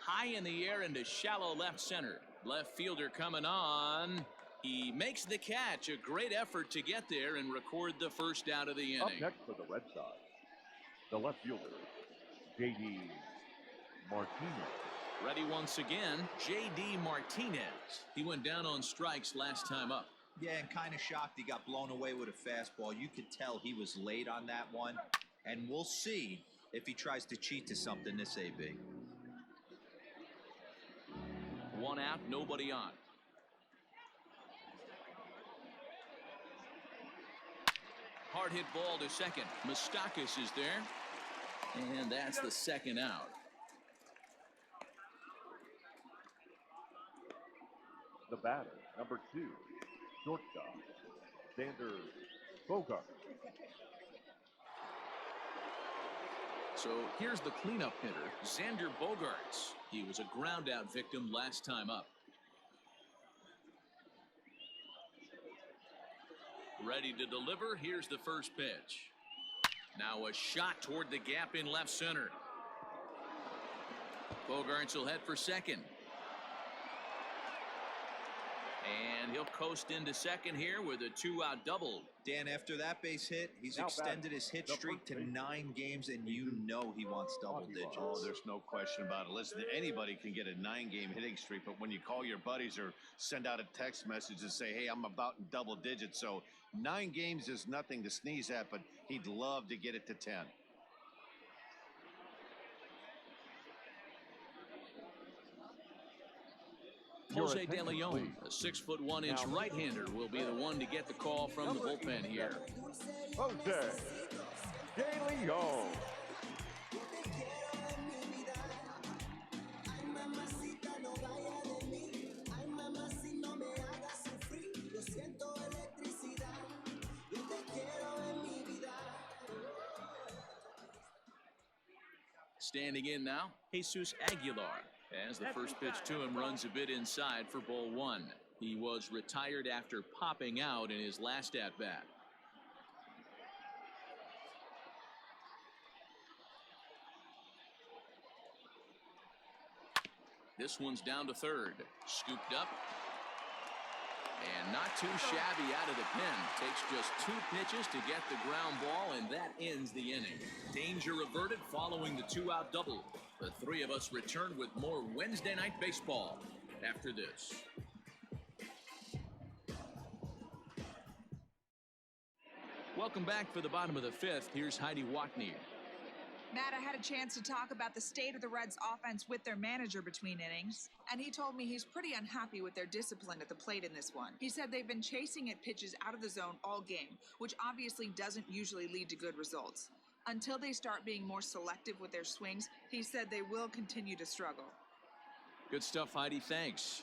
[SPEAKER 1] High in the air into shallow left center. Left fielder coming on. He makes the catch. A great effort to get there and record the first out of the inning.
[SPEAKER 4] Up next for the Red Sox, the left fielder, J.D. Martinez.
[SPEAKER 1] Ready once again, J.D. Martinez. He went down on strikes last time up.
[SPEAKER 3] Yeah, and kind of shocked he got blown away with a fastball. You could tell he was late on that one. And we'll see if he tries to cheat to something this AB.
[SPEAKER 1] One out, nobody on. Hard hit ball to second. Moustakas is there. And that's the second out.
[SPEAKER 4] The batter, number 2, shortstop, Xander Bogart.
[SPEAKER 1] So here's the cleanup hitter, Xander Bogaerts. He was a ground out victim last time up. Ready to deliver. Here's the first pitch. Now a shot toward the gap in left center. Bogaerts will head for second. And he'll coast into second here with a 2-out double.
[SPEAKER 3] Dan, after that base hit, he's extended his hit streak to 9 games, and you know he wants double digits.
[SPEAKER 5] Oh, there's no question about it. Listen, anybody can get a 9-game hitting streak, but when you call your buddies or send out a text message and say, hey, I'm about in double digits, so 9 games is nothing to sneeze at, but he'd love to get it to 10.
[SPEAKER 1] Jose De Leon, a 6'1" right-hander, will be the one to get the call from the bullpen here.
[SPEAKER 4] Jose De Leon.
[SPEAKER 1] Standing in now, Jesus Aguilar. As the first pitch to him runs a bit inside for ball 1. He was retired after popping out in his last at-bat. This one's down to third. Scooped up. And not too shabby out of the pen. Takes just 2 pitches to get the ground ball, and that ends the inning. Danger averted following the 2-out double. The 3 of us return with more Wednesday Night Baseball after this. Welcome back for the bottom of the 5th. Here's Heidi Watney.
[SPEAKER 7] Matt, I had a chance to talk about the state of the Reds' offense with their manager between innings, and he told me he's pretty unhappy with their discipline at the plate in this one. He said they've been chasing at pitches out of the zone all game, which obviously doesn't usually lead to good results. Until they start being more selective with their swings, he said they will continue to struggle.
[SPEAKER 1] Good stuff, Heidi. Thanks.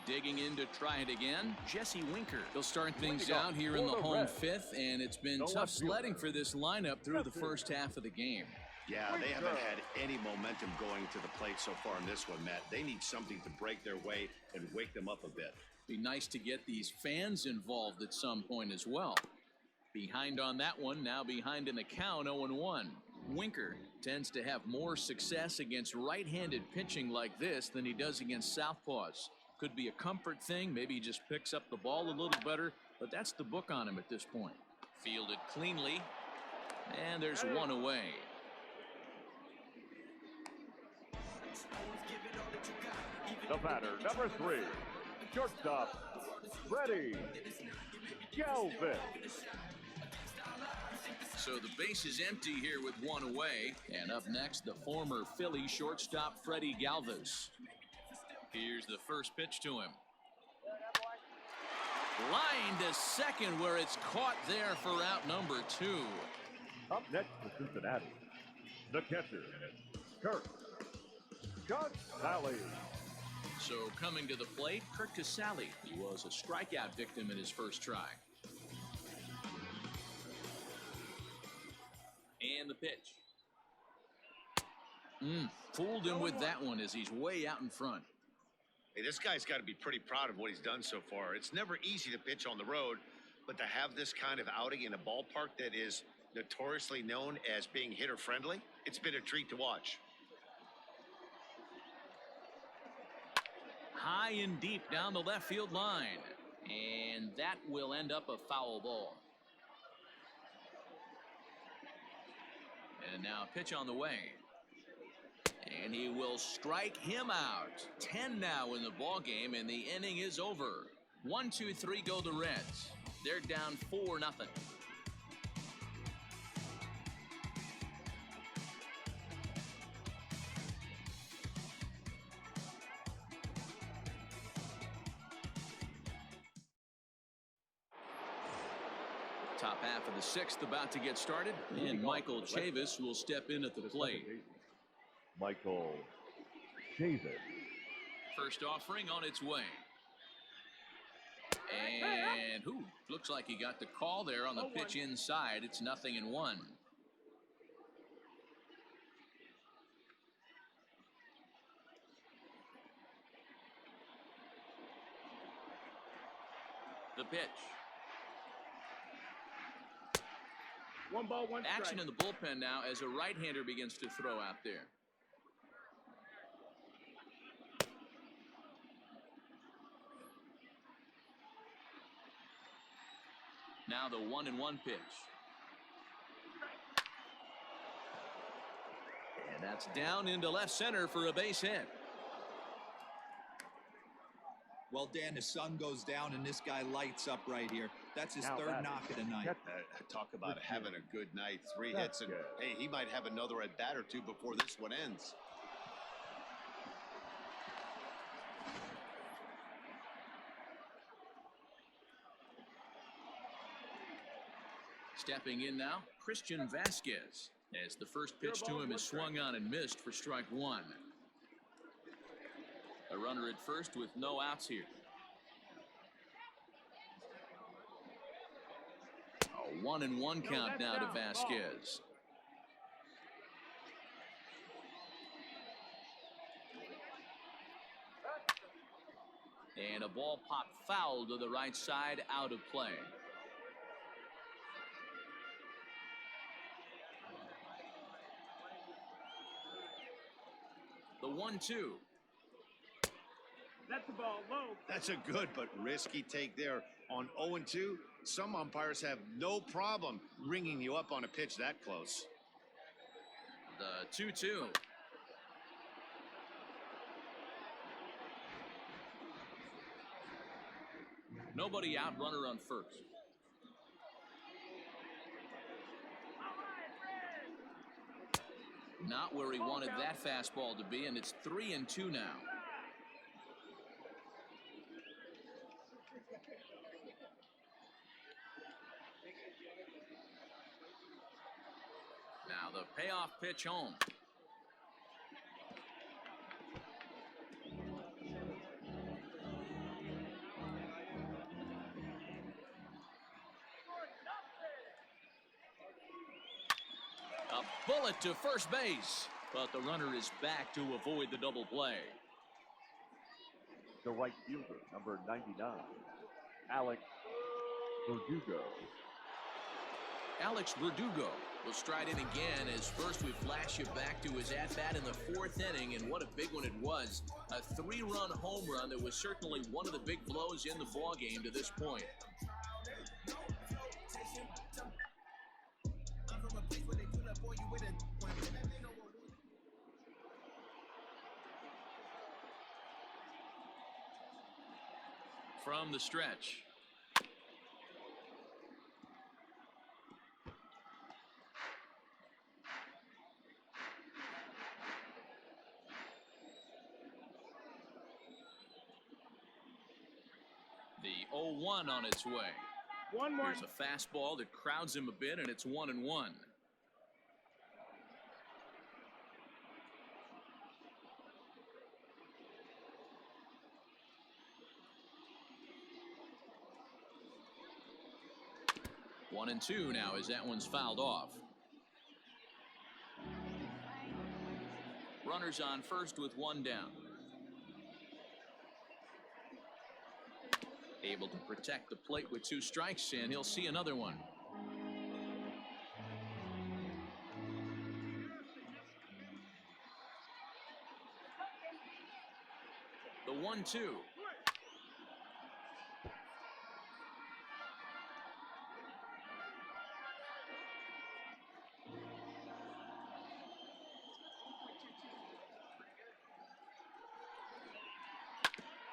[SPEAKER 1] Digging in to try it again, Jesse Winker. They'll start things out here in the home 5th, and it's been tough sledding for this lineup through the first half of the game.
[SPEAKER 5] Yeah, they haven't had any momentum going to the plate so far in this one, Matt. They need something to break their way and wake them up a bit.
[SPEAKER 1] Be nice to get these fans involved at some point as well. Behind on that one, now behind in the count, 0-1. Winker tends to have more success against right-handed pitching like this than he does against southpaws. Could be a comfort thing, maybe he just picks up the ball a little better, but that's the book on him at this point. Fielded cleanly, and there's one away.
[SPEAKER 4] The batter, number 3, shortstop, Freddie Galvis.
[SPEAKER 1] So the base is empty here with one away. And up next, the former Philly shortstop, Freddie Galvis. Here's the first pitch to him. Line to second, where it's caught there for out number 2.
[SPEAKER 4] Up next for Cincinnati, the catcher, Kirk Casale.
[SPEAKER 1] So coming to the plate, Kirk Casale. He was a strikeout victim in his first try. And the pitch. Fooled him with that one as he's way out in front.
[SPEAKER 5] Hey, this guy's got to be pretty proud of what he's done so far. It's never easy to pitch on the road, but to have this kind of outing in a ballpark that is notoriously known as being hitter friendly, it's been a treat to watch.
[SPEAKER 1] High and deep down the left field line. And that will end up a foul ball. And now a pitch on the way. And he will strike him out. 10 now in the ball game, and the inning is over. 1, 2, 3 go the Reds. They're down 4-0. Top half of the 6th about to get started, and Michael Chavis will step in at the plate.
[SPEAKER 4] Michael Chavis.
[SPEAKER 1] First offering on its way. And looks like he got the call there on the pitch inside. It's 0-1. The pitch.
[SPEAKER 6] 1 ball, 1 strike.
[SPEAKER 1] Action in the bullpen now as a right-hander begins to throw out there. Now the 1-1 pitch. And that's down into left center for a base hit.
[SPEAKER 3] Well, Dan, the sun goes down and this guy lights up right here. That's his third knock of the night.
[SPEAKER 5] Talk about having a good night. 3 hits, and hey, he might have another at bat or 2 before this one ends.
[SPEAKER 1] Stepping in now, Christian Vasquez, as the first pitch to him is swung on and missed for strike 1. A runner at first with no outs here. A 1-1 count now to Vasquez. And a ball popped foul to the right side, out of play. The 1-2.
[SPEAKER 6] That's the ball low.
[SPEAKER 5] That's a good but risky take there. On 0-2, some umpires have no problem ringing you up on a pitch that close.
[SPEAKER 1] The 2-2. Nobody out, runner on first. Not where he wanted that fastball to be, and it's 3-2 now. Now the payoff pitch home. A bullet to first base, but the runner is back to avoid the double play.
[SPEAKER 4] The right fielder, number 99, Alex Verdugo.
[SPEAKER 1] Alex Verdugo will stride in again as first we flash you back to his at-bat in the 4th inning, and what a big one it was. A 3-run home run that was certainly one of the big blows in the ballgame to this point. From the stretch. The 0-1 on its way.
[SPEAKER 6] One more.
[SPEAKER 1] Here's a fastball that crowds him a bit, and it's 1-1. One and two now as that one's fouled off. Runners on first with one down. Able to protect the plate with 2 strikes, and he'll see another one. The 1-2.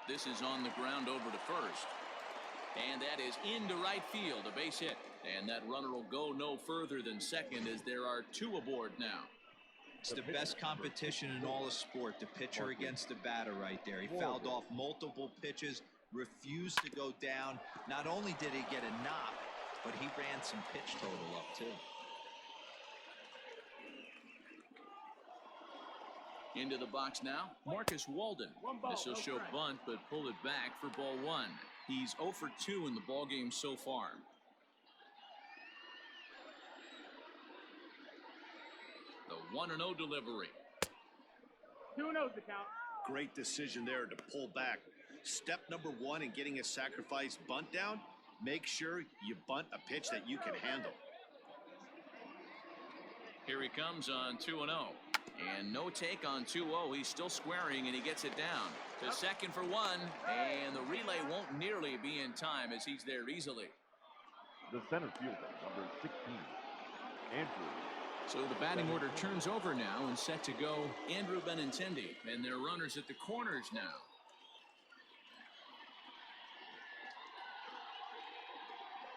[SPEAKER 1] This is on the ground over to first. And that is into right field, a base hit. And that runner will go no further than second as there are 2 aboard now.
[SPEAKER 3] It's the best competition in all of sport, the pitcher against the batter right there. He fouled off multiple pitches, refused to go down. Not only did he get a knock, but he ran some pitch total up too.
[SPEAKER 1] Into the box now, Marcus Walden. This will show bunt, but pull it back for ball 1. He's 0 for 2 in the ballgame so far. The 1-0 delivery.
[SPEAKER 6] 2-0's the count.
[SPEAKER 5] Great decision there to pull back. Step number 1 in getting a sacrifice bunt down, make sure you bunt a pitch that you can handle.
[SPEAKER 1] Here he comes on 2-0. And no take on 2-0. He's still squaring, and he gets it down to second for 1. And the relay won't nearly be in time as he's there easily.
[SPEAKER 4] The center fielder, number 16, Andrew.
[SPEAKER 1] So the batting order turns over now, and set to go Andrew Benintendi. And their runners at the corners now.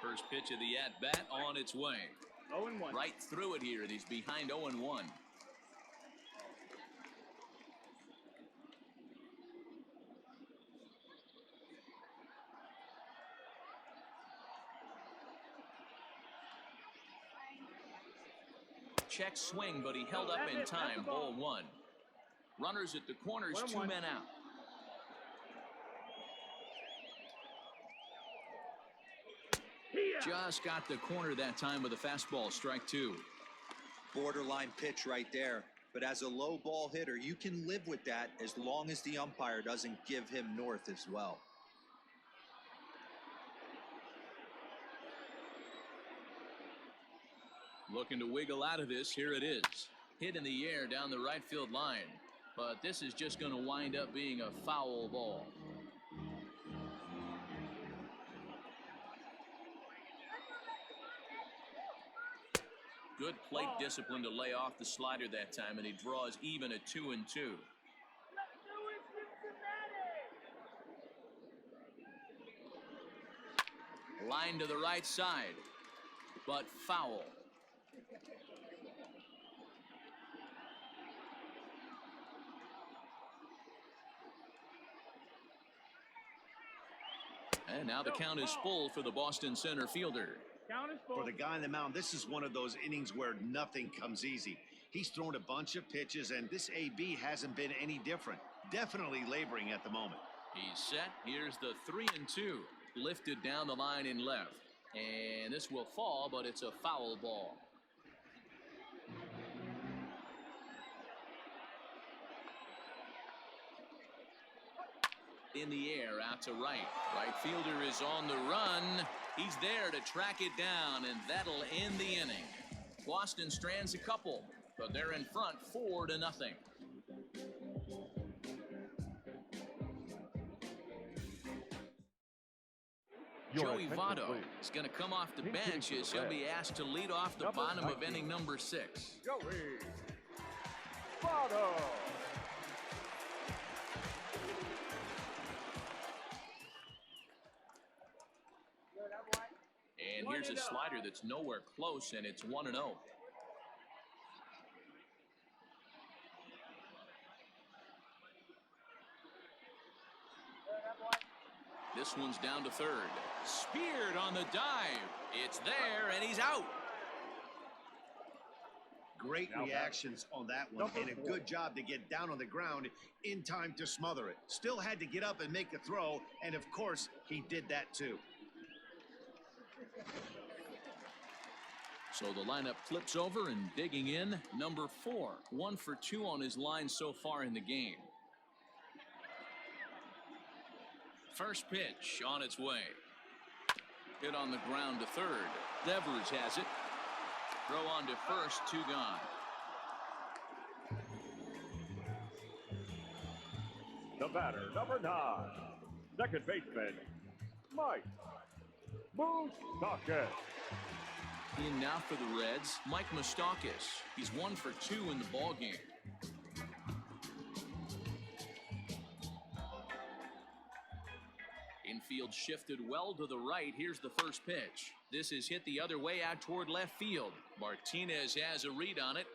[SPEAKER 1] First pitch of the at-bat on its way.
[SPEAKER 6] 0-1.
[SPEAKER 1] Right through it here, and he's behind 0-1. Check swing, but he held up in time. Ball 1. Runners at the corners, 2 men out. Just got the corner that time with a fastball. Strike 2.
[SPEAKER 3] Borderline pitch right there. But as a low ball hitter, you can live with that as long as the umpire doesn't give him north as well.
[SPEAKER 1] Looking to wiggle out of this. Here it is. Hit in the air down the right field line. But this is just going to wind up being a foul ball. Good plate discipline to lay off the slider that time, and he draws even at 2-2. Line to the right side, but foul. And now the count is full for the Boston center fielder.
[SPEAKER 5] For the guy on the mound, this is one of those innings where nothing comes easy. He's thrown a bunch of pitches, and this AB hasn't been any different. Definitely laboring at the moment.
[SPEAKER 1] He's set. Here's the 3-2. Lifted down the line in left. And this will fall, but it's a foul ball. In the air, out to right. Right fielder is on the run. He's there to track it down, and that'll end the inning. Boston strands a couple, but they're in front 4-0. Joey Votto is going to come off the bench as he'll be asked to lead off the bottom of inning number 6.
[SPEAKER 4] Joey Votto.
[SPEAKER 1] And here's a slider that's nowhere close, and it's 1-0. This one's down to third. Speared on the dive. It's there, and he's out.
[SPEAKER 5] Great reactions on that one, and a good job to get down on the ground in time to smother it. Still had to get up and make the throw, and of course, he did that too.
[SPEAKER 1] So the lineup flips over, and digging in, number 4. 1 for 2 on his line so far in the game. First pitch on its way. Hit on the ground to third. Devers has it. Throw on to first, 2 gone.
[SPEAKER 4] The batter, number 9, second baseman, Mike Moustakas.
[SPEAKER 1] In now for the Reds, Mike Moustakas. He's 1 for 2 in the ballgame. Infield shifted well to the right. Here's the first pitch. This is hit the other way out toward left field. Martinez has a read on it.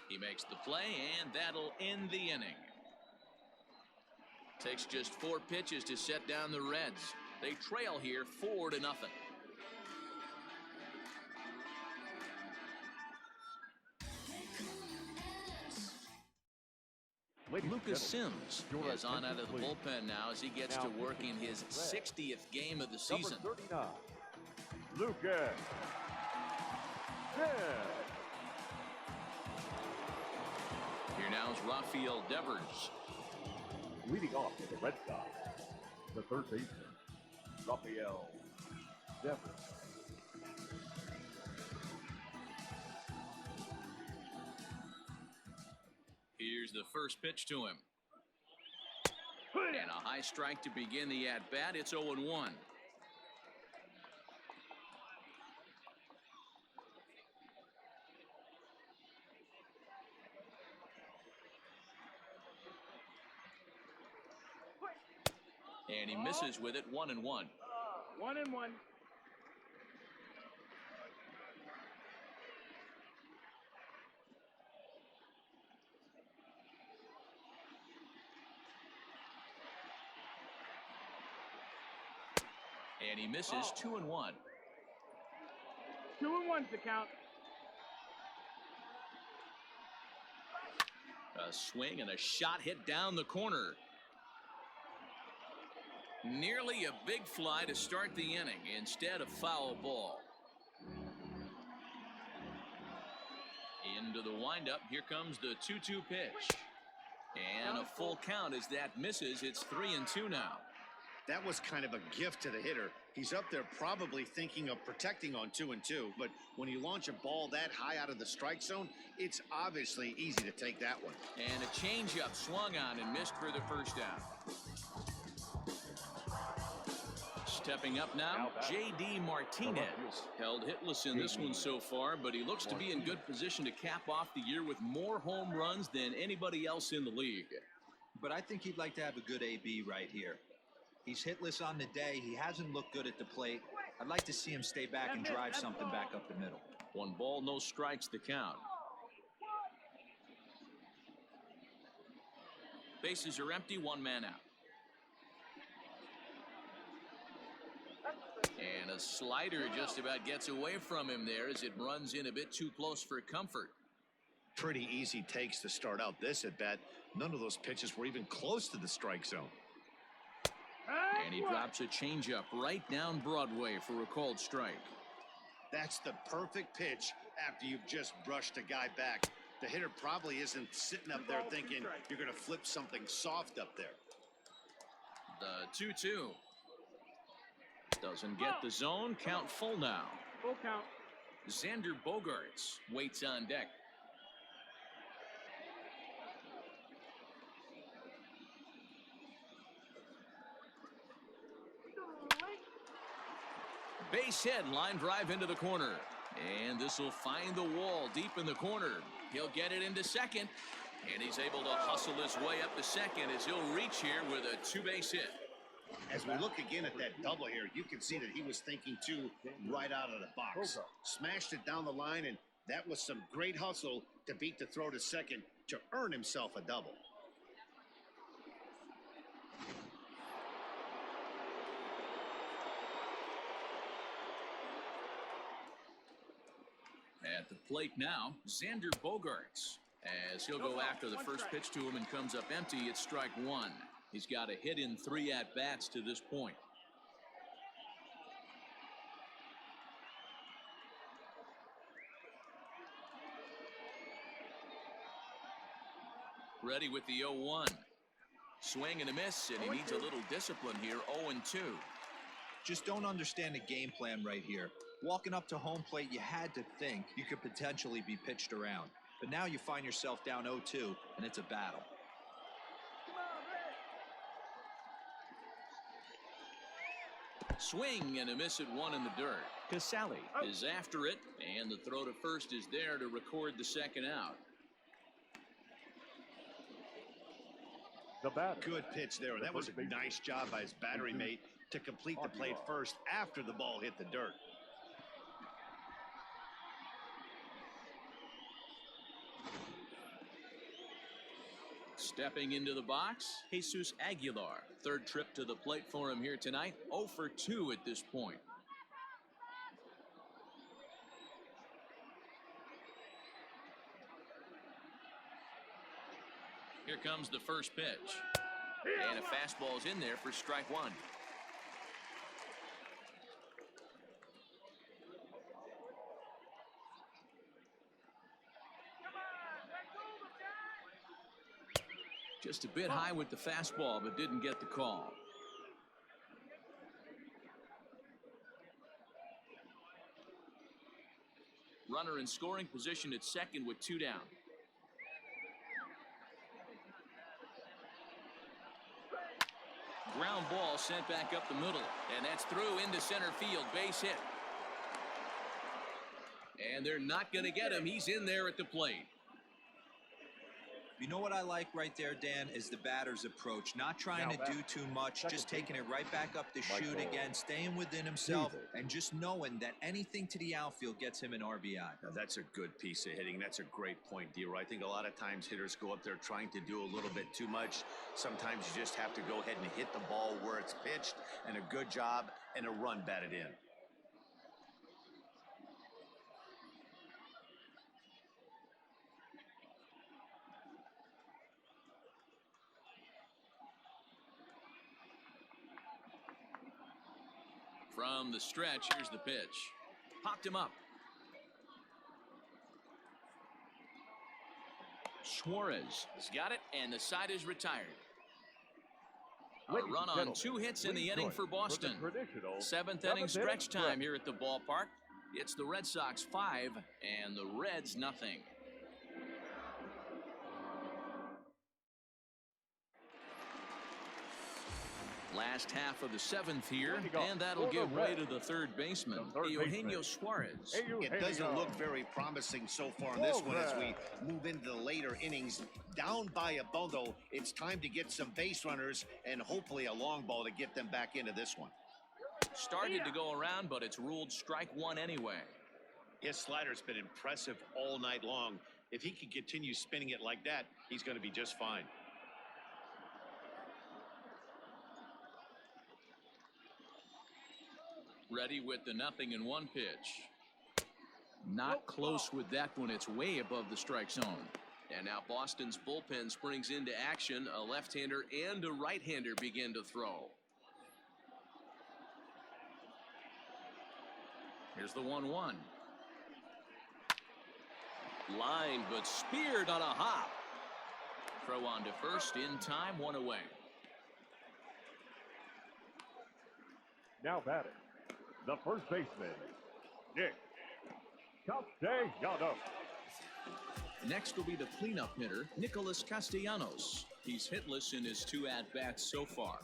[SPEAKER 1] He makes the play, and that'll end the inning. Takes just 4 pitches to set down the Reds. They trail here 4-0. Lucas Sims is on out of the bullpen now as he gets to work in his 60th game of the season.
[SPEAKER 4] Number 39, Lucas Sims.
[SPEAKER 1] Here now is Rafael Devers.
[SPEAKER 4] Leading off for the Red Sox, the third baseman, Rafael Devers.
[SPEAKER 1] Here's the first pitch to him. And a high strike to begin the at-bat. It's 0-1. And he misses with it, 1-1.
[SPEAKER 6] 1-1.
[SPEAKER 1] And he misses 2-1.
[SPEAKER 6] 2-1's the count.
[SPEAKER 1] A swing and a shot hit down the corner. Nearly a big fly to start the inning. Instead, a foul ball. Into the windup. Here comes the 2-2 pitch. And a full count as that misses. It's 3-2 now.
[SPEAKER 5] That was kind of a gift to the hitter. He's up there probably thinking of protecting on 2-2, but when you launch a ball that high out of the strike zone, it's obviously easy to take that one.
[SPEAKER 1] And a changeup swung on and missed for the first down. Stepping up now, J.D. Martinez. Held hitless in this one so far, but he looks to be in good position to cap off the year with more home runs than anybody else in the league.
[SPEAKER 3] But I think he'd like to have a good AB right here. He's hitless on the day. He hasn't looked good at the plate. I'd like to see him stay back and drive something back up the middle.
[SPEAKER 1] 1 ball, no strikes to count. Bases are empty, 1 man out. And a slider just about gets away from him there as it runs in a bit too close for comfort.
[SPEAKER 5] Pretty easy takes to start out this at bat. None of those pitches were even close to the strike zone.
[SPEAKER 1] And he drops a changeup right down Broadway for a called strike.
[SPEAKER 5] That's the perfect pitch after you've just brushed a guy back. The hitter probably isn't sitting up there thinking you're going to flip something soft up there.
[SPEAKER 1] The 2-2. Doesn't get the zone. Count full now.
[SPEAKER 6] Full count.
[SPEAKER 1] Xander Bogaerts waits on deck. Base hit, line drive into the corner. And this will find the wall deep in the corner. He'll get it into second. And he's able to hustle his way up to second as he'll reach here with a two-base hit.
[SPEAKER 5] As we look again at that double here, you can see that he was thinking too right out of the box. Smashed it down the line, and that was some great hustle to beat the throw to second to earn himself a double.
[SPEAKER 1] At the plate now, Xander Bogaerts. As he'll go after the first pitch to him and comes up empty, it's strike one. He's got a hit in 3 at-bats to this point. Ready with the 0-1. Swing and a miss, and he needs a little discipline here. 0-2.
[SPEAKER 3] Just don't understand the game plan right here. Walking up to home plate, you had to think you could potentially be pitched around. But now you find yourself down 0-2, and it's a battle.
[SPEAKER 1] Swing and a miss at 1 in the dirt. Casale is after it, and the throw to first is there to record the second out.
[SPEAKER 4] The batter.
[SPEAKER 5] Good pitch there. That was a nice job by his battery mate to complete the plate first after the ball hit the dirt.
[SPEAKER 1] Stepping into the box, Jesus Aguilar. Third trip to the plate for him here tonight. 0 for 2 at this point. Here comes the first pitch. And a fastball's in there for strike one. Just a bit high with the fastball, but didn't get the call. Runner in scoring position at second with 2 down. Ground ball sent back up the middle, and that's through into center field. Base hit. And they're not going to get him. He's in there at the plate.
[SPEAKER 3] You know what I like right there, Dan, is the batter's approach. Not trying to do too much, just taking it right back up to shoot again, staying within himself, and just knowing that anything to the outfield gets him an RBI.
[SPEAKER 2] Now, that's a good piece of hitting. That's a great point, D-Roy. I think a lot of times hitters go up there trying to do a little bit too much. Sometimes you just have to go ahead and hit the ball where it's pitched, and a good job and a run batted in.
[SPEAKER 1] From the stretch, here's the pitch. Popped him up. Suarez has got it, and the side is retired. A run on 2 hits in the inning for Boston. 7th inning stretch time here at the ballpark. It's the Red Sox 5 and the Reds nothing. Last half of the 7th here, and that'll give way to the third baseman, Eugenio Suarez.
[SPEAKER 5] It doesn't look very promising so far in this one as we move into the later innings. Down by a bundle, it's time to get some base runners and hopefully a long ball to get them back into this one.
[SPEAKER 1] Started to go around, but it's ruled strike one anyway.
[SPEAKER 2] His slider's been impressive all night long. If he can continue spinning it like that, he's going to be just fine.
[SPEAKER 1] Ready with the 0-1 pitch. Not close with that one. It's way above the strike zone. And now Boston's bullpen springs into action. A left-hander and a right-hander begin to throw. Here's the 1-1. Line, but speared on a hop. Throw on to first in time, 1 away.
[SPEAKER 4] Now batting, the first baseman, Nick Castellanos.
[SPEAKER 1] Next will be the cleanup hitter, Nicholas Castellanos. He's hitless in his 2 at-bats so far.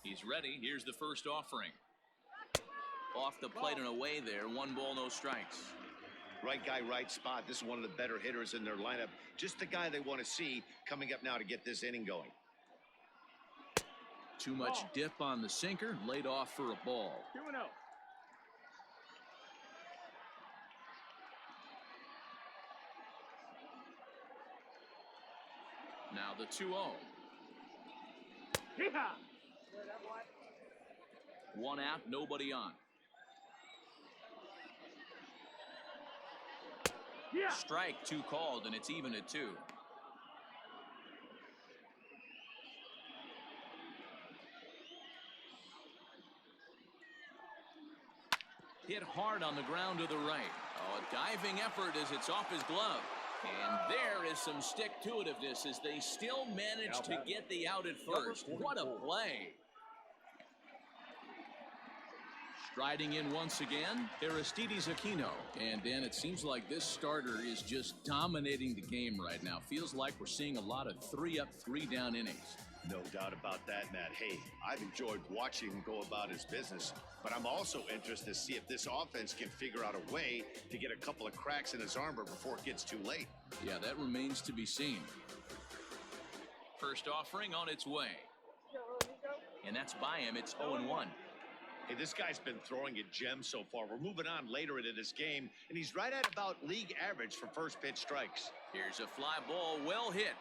[SPEAKER 1] He's ready. Here's the first offering. Off the plate and away there. 1 ball, no strikes.
[SPEAKER 5] Right guy, right spot. This is one of the better hitters in their lineup. Just the guy they want to see coming up now to get this inning going.
[SPEAKER 1] Too much dip on the sinker. Laid off for a ball.
[SPEAKER 6] 2-0.
[SPEAKER 1] Now the 2-0.
[SPEAKER 6] Yeah.
[SPEAKER 1] 1 out, nobody on.
[SPEAKER 6] Yeah.
[SPEAKER 1] Strike 2 called, and it's even at 2. Hit hard on the ground to the right. Oh, a diving effort as it's off his glove. And there is some stick-to-itiveness as they still manage to get the out at first. What a play. Striding in once again, Aristides Aquino. And Dan, it seems like this starter is just dominating the game right now. Feels like we're seeing a lot of 3-up, 3-down innings.
[SPEAKER 5] No doubt about that, Matt. Hey, I've enjoyed watching him go about his business, but I'm also interested to see if this offense can figure out a way to get a couple of cracks in his armor before it gets too late.
[SPEAKER 1] Yeah, that remains to be seen. First offering on its way. And that's by him. It's 0-1.
[SPEAKER 5] Hey, this guy's been throwing a gem so far. We're moving on later into this game, and he's right at about league average for first pitch strikes.
[SPEAKER 1] Here's a fly ball, well hit.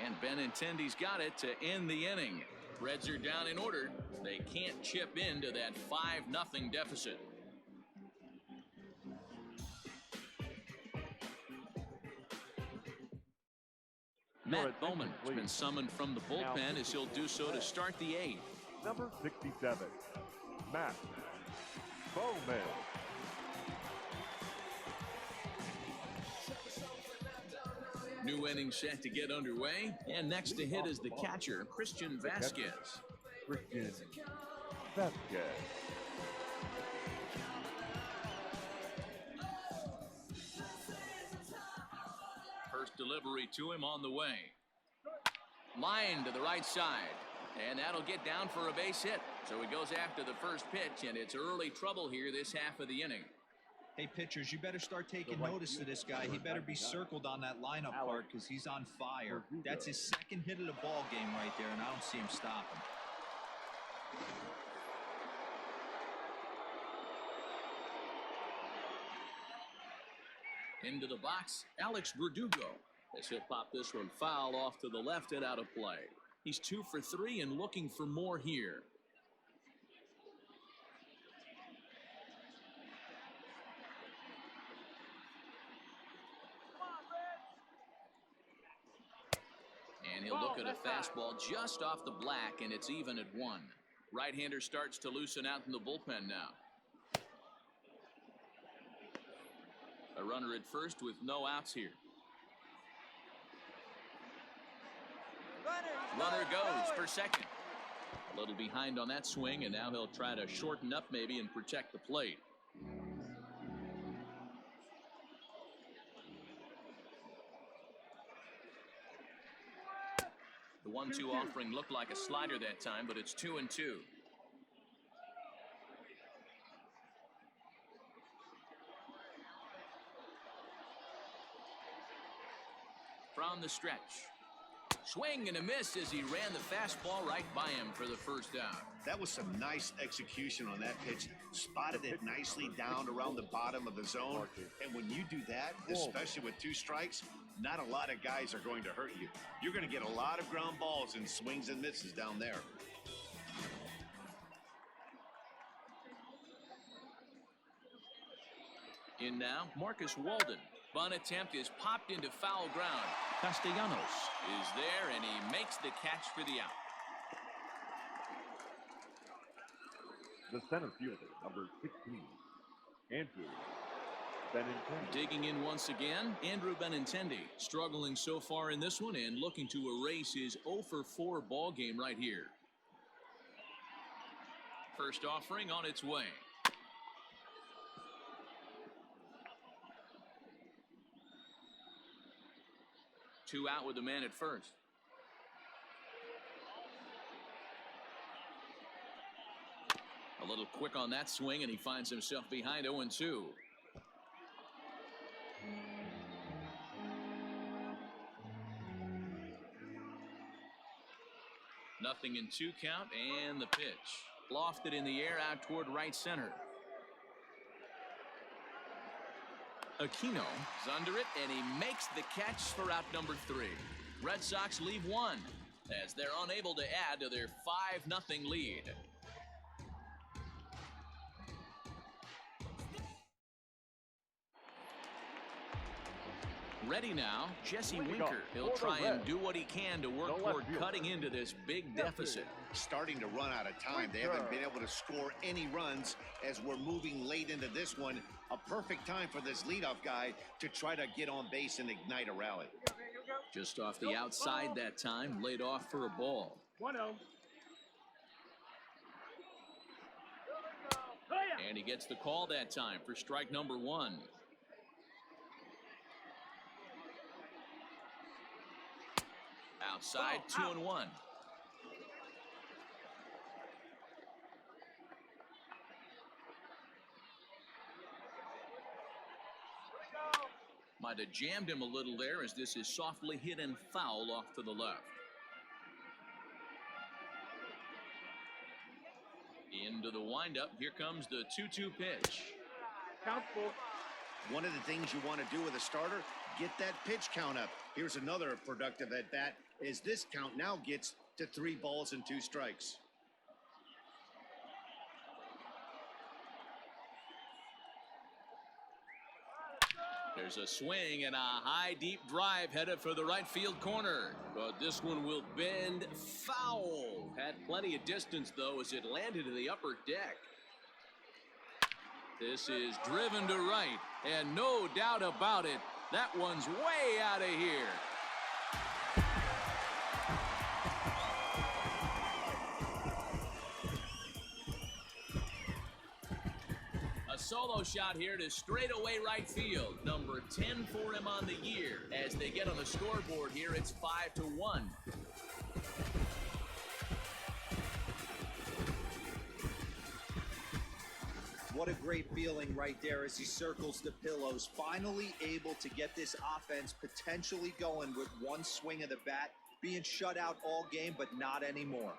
[SPEAKER 1] And Benintendi's got it to end the inning. Reds are down in order. They can't chip into that 5-0 deficit. Matt Bowman has been summoned from the bullpen as he'll do so to start the 8th.
[SPEAKER 4] Number 67, Matt Bowman.
[SPEAKER 1] New inning set to get underway, and next to hit is the catcher, Christian Vasquez.
[SPEAKER 4] Christian Vasquez.
[SPEAKER 1] First delivery to him on the way. Line to the right side, and that'll get down for a base hit. So he goes after the first pitch, and it's early trouble here this half of the inning.
[SPEAKER 3] Hey, pitchers, you better start taking notice of this guy. He better be circled on that lineup part because he's on fire. That's his second hit of the ball game right there, and I don't see him stopping.
[SPEAKER 1] Into the box, Alex Verdugo. As he'll pop this one foul off to the left and out of play. He's 2 for 3 and looking for more here. And he'll look at a fastball just off the black, and it's even at 1. Right-hander starts to loosen out in the bullpen now. A runner at first with no outs here. Runner goes for second. A little behind on that swing, and now he'll try to shorten up maybe and protect the plate. The 1-2 offering looked like a slider that time, but it's 2-2. From the stretch. Swing and a miss as he ran the fastball right by him for the first out.
[SPEAKER 5] That was some nice execution on that pitch. Spotted it nicely down around the bottom of the zone. And when you do that, especially with 2 strikes, not a lot of guys are going to hurt you. You're going to get a lot of ground balls and swings and misses down there.
[SPEAKER 1] In now, Marcus Walden. Bunt attempt is popped into foul ground. Castellanos is there, and he makes the catch for the out.
[SPEAKER 4] The center fielder, number 16, Andrew Benintendi.
[SPEAKER 1] Digging in once again, Andrew Benintendi. Struggling so far in this one and looking to erase his 0 for 4 ball game right here. First offering on its way. Two out with the man at first. A little quick on that swing, and he finds himself behind 0-2. Nothing in 2 count, and the pitch. Lofted in the air out toward right center. Aquino is under it, and he makes the catch for out number 3. Red Sox leave 1 as they're unable to add to their 5-0 lead. Ready now, Jesse Winker. He'll try and do what he can to work toward cutting into this big deficit.
[SPEAKER 5] Starting to run out of time. They haven't been able to score any runs as we're moving late into this one. A perfect time for this leadoff guy to try to get on base and ignite a rally.
[SPEAKER 1] Just off the outside that time, laid off for a ball.
[SPEAKER 6] 1-0.
[SPEAKER 1] And he gets the call that time for strike number 1. Outside, 2-1. Might have jammed him a little there as this is softly hit and foul off to the left. Into the windup. Here comes the 2-2 pitch.
[SPEAKER 6] Count full.
[SPEAKER 5] One of the things you want to do with a starter, get that pitch count up. Here's another productive at bat as this count now gets to 3 balls and 2 strikes.
[SPEAKER 1] There's a swing and a high deep drive headed for the right field corner, but this one will bend foul. Had plenty of distance though as it landed in the upper deck. This is driven to right, and no doubt about it, that one's way out of here. A solo shot here to straightaway right field. Number 10 for him on the year. As they get on the scoreboard here, it's 5-1.
[SPEAKER 3] What a great feeling right there as he circles the pillows. Finally able to get this offense potentially going with one swing of the bat. Being shut out all game, but not anymore.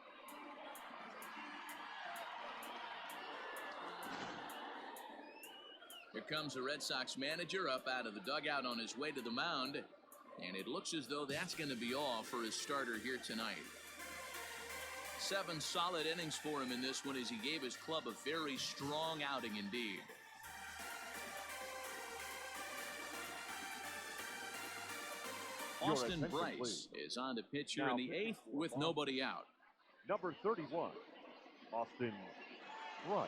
[SPEAKER 1] Here comes the Red Sox manager up out of the dugout on his way to the mound. And it looks as though that's going to be all for his starter here tonight. 7 solid innings for him in this one as he gave his club a very strong outing indeed. Austin Bryce is on to pitch here in the 8th with nobody out.
[SPEAKER 4] Number 31, Austin Bryce.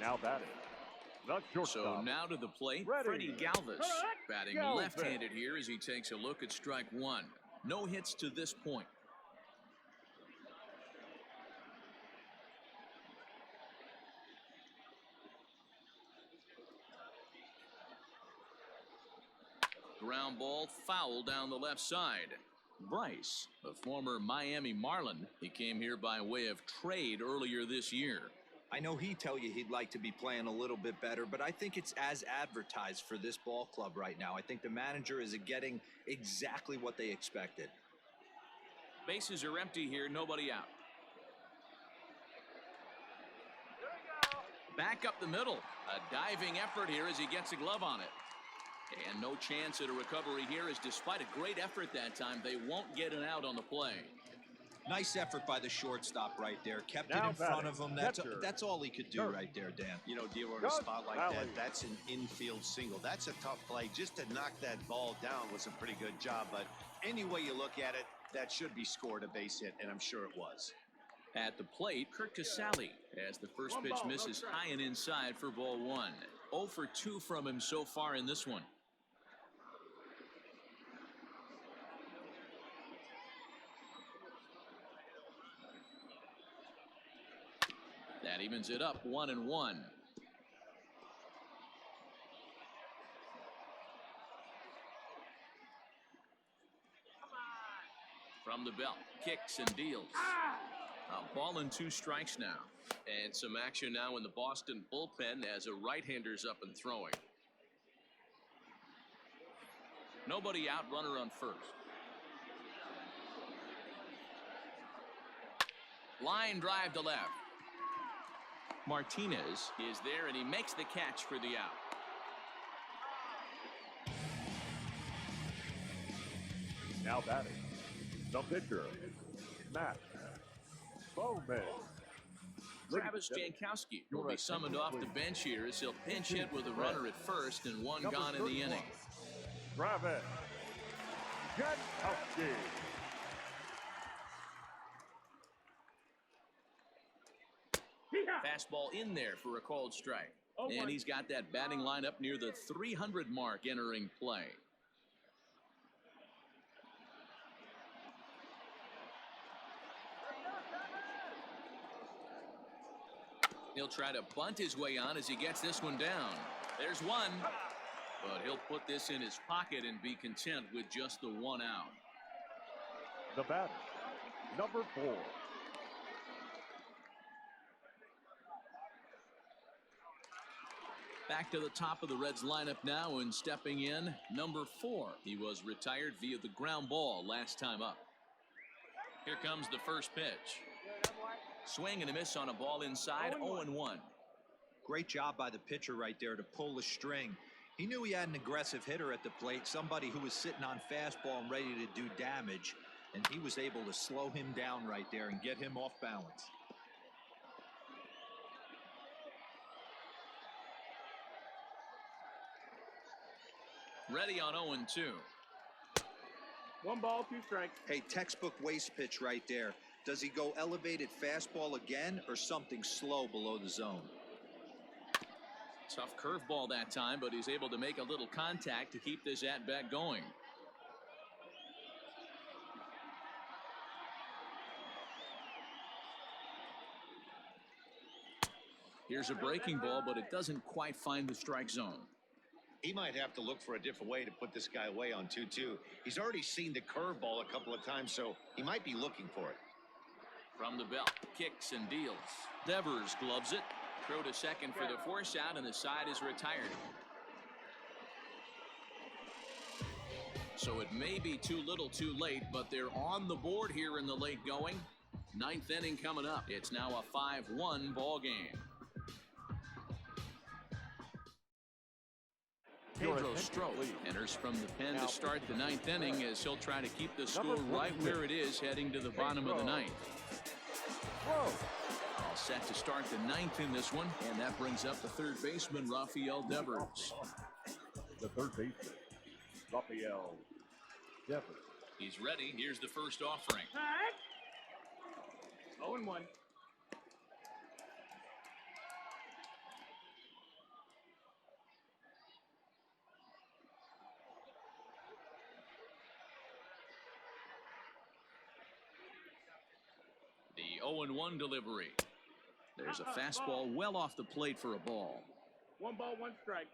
[SPEAKER 4] Now batting, the shortstop.
[SPEAKER 1] So now to the plate, Freddie Galvis, batting left-handed here as he takes a look at strike 1. No hits to this point. Ground ball foul down the left side. Bryce, a former Miami Marlin, he came here by way of trade earlier this year.
[SPEAKER 3] I know he'd tell you he'd like to be playing a little bit better, but I think it's as advertised for this ball club right now. I think the manager is getting exactly what they expected.
[SPEAKER 1] Bases are empty here, nobody out. Back up the middle. A diving effort here as he gets a glove on it. And no chance at a recovery here as despite a great effort that time, they won't get an out on the play.
[SPEAKER 3] Nice effort by the shortstop right there. Kept it in front of him. That's all he could do right there, Dan.
[SPEAKER 5] You know, dealer in a spot like that, that's an infield single. That's a tough play. Just to knock that ball down was a pretty good job. But any way you look at it, that should be scored a base hit, and I'm sure it was.
[SPEAKER 1] At the plate, Kurt Casale, as the first pitch misses high and inside for ball 1. 0 for 2 from him so far in this one. That evens it up 1-1. From the belt, kicks and deals. A ball and 2 strikes now. And some action now in the Boston bullpen as a right-hander's up and throwing. Nobody out, runner on first. Line drive to left. Martinez is there, and he makes the catch for the out.
[SPEAKER 4] Now batting, the pitcher, Matt Bowman.
[SPEAKER 1] Travis Jankowski will be summoned off the bench here as he'll pinch hit with a runner at first and 1 gone in the inning.
[SPEAKER 4] Travis Jankowski.
[SPEAKER 1] Fastball in there for a called strike. And he's got that batting line up near the 300 mark entering play. He'll try to bunt his way on as he gets this one down. There's one. But he'll put this in his pocket and be content with just the 1 out.
[SPEAKER 4] The batter, number 4.
[SPEAKER 1] Back to the top of the Reds lineup now, and stepping in, number 4. He was retired via the ground ball last time up. Here comes the first pitch. Swing and a miss on a ball inside, 0-1.
[SPEAKER 3] Great job by the pitcher right there to pull the string. He knew he had an aggressive hitter at the plate, somebody who was sitting on fastball and ready to do damage, and he was able to slow him down right there and get him off balance.
[SPEAKER 1] Ready on 0-2.
[SPEAKER 6] 1 ball, 2 strikes.
[SPEAKER 3] Hey, textbook waste pitch right there. Does he go elevated fastball again or something slow below the zone?
[SPEAKER 1] Tough curveball that time, but he's able to make a little contact to keep this at-bat going. Here's a breaking ball, but it doesn't quite find the strike zone.
[SPEAKER 5] He might have to look for a different way to put this guy away on 2-2. He's already seen the curveball a couple of times, so he might be looking for it.
[SPEAKER 1] From the belt, kicks and deals. Devers gloves it. Throw to second for the force out, and the side is retired. So it may be too little too late, but they're on the board here in the late going. 9th inning coming up. It's now a 5-1 ball game. Pedro Strop enters from the pen to start the 9th inning as he'll try to keep the score right where it is heading to the bottom of the 9th. All set to start the 9th in this one, and that brings up the third baseman, Rafael Devers.
[SPEAKER 4] The third baseman, Rafael Devers.
[SPEAKER 1] He's ready. Here's the first offering.
[SPEAKER 6] 0-1.
[SPEAKER 1] The 0-1 delivery. There's a fastball well off the plate for a ball.
[SPEAKER 6] 1 ball, 1 strike.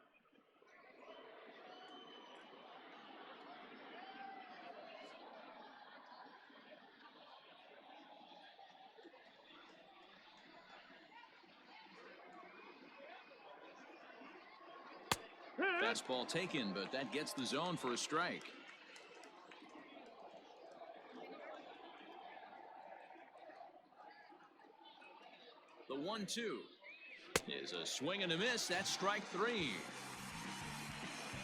[SPEAKER 1] Fastball taken, but that gets the zone for a strike. The 1-2 is a swing and a miss. That's strike 3.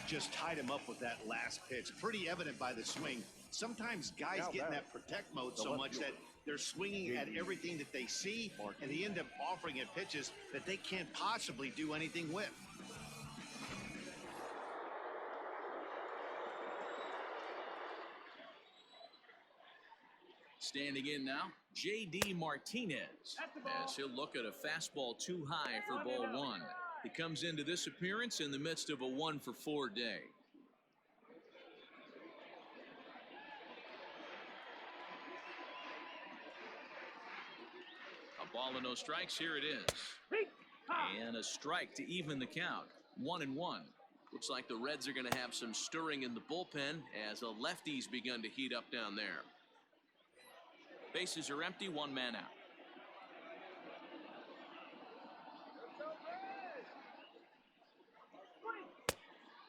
[SPEAKER 5] Just tied him up with that last pitch. Pretty evident by the swing. Sometimes guys get in that protect mode so much that they're swinging at everything that they see, and they end up offering it pitches that they can't possibly do anything with.
[SPEAKER 1] Standing in now, J.D. Martinez, as he'll look at a fastball too high for ball one. He comes into this appearance in the midst of a 1-for-4 day. A ball and no strikes. Here it is. And a strike to even the count. 1-1. Looks like the Reds are going to have some stirring in the bullpen as a lefty's begun to heat up down there. Bases are empty, one man out.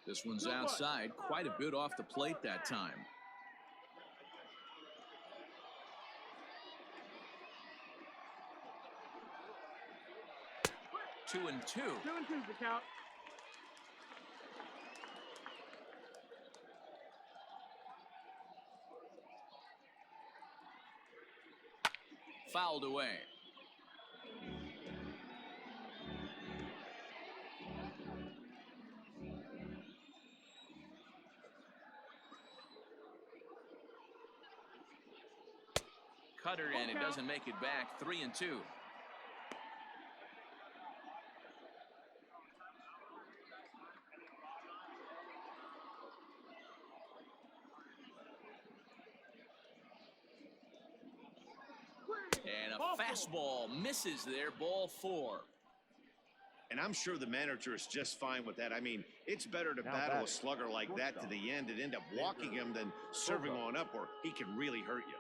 [SPEAKER 1] This one's outside, quite a bit off the plate that time. 2-2.
[SPEAKER 6] 2-2's the count.
[SPEAKER 1] Fouled away. Cutter, and it doesn't make it back. 3-2. And a fastball misses there, ball 4.
[SPEAKER 2] And I'm sure the manager is just fine with that. I mean, it's better to battle a slugger like that to the end and end up walking him than serving on up where he can really hurt you.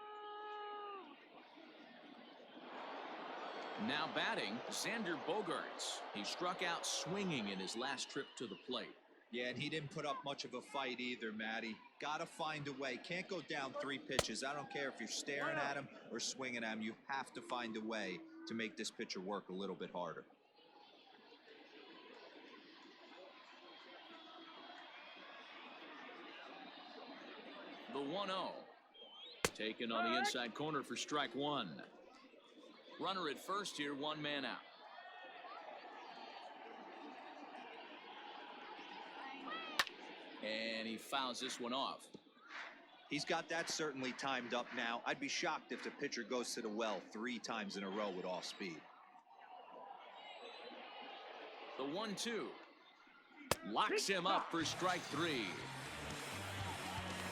[SPEAKER 1] Now batting, Xander Bogaerts. He struck out swinging in his last trip to the plate.
[SPEAKER 3] Yeah, and he didn't put up much of a fight either, Matty. Gotta find a way. Can't go down 3 pitches. I don't care if you're staring at him or swinging at him. You have to find a way to make this pitcher work a little bit harder.
[SPEAKER 1] The 1-0. Taken on the inside corner for strike 1. Runner at first here, one man out. And he fouls this one off.
[SPEAKER 3] He's got that certainly timed up now. I'd be shocked if the pitcher goes to the well 3 times in a row with off speed.
[SPEAKER 1] The 1-2. Locks him up for strike 3.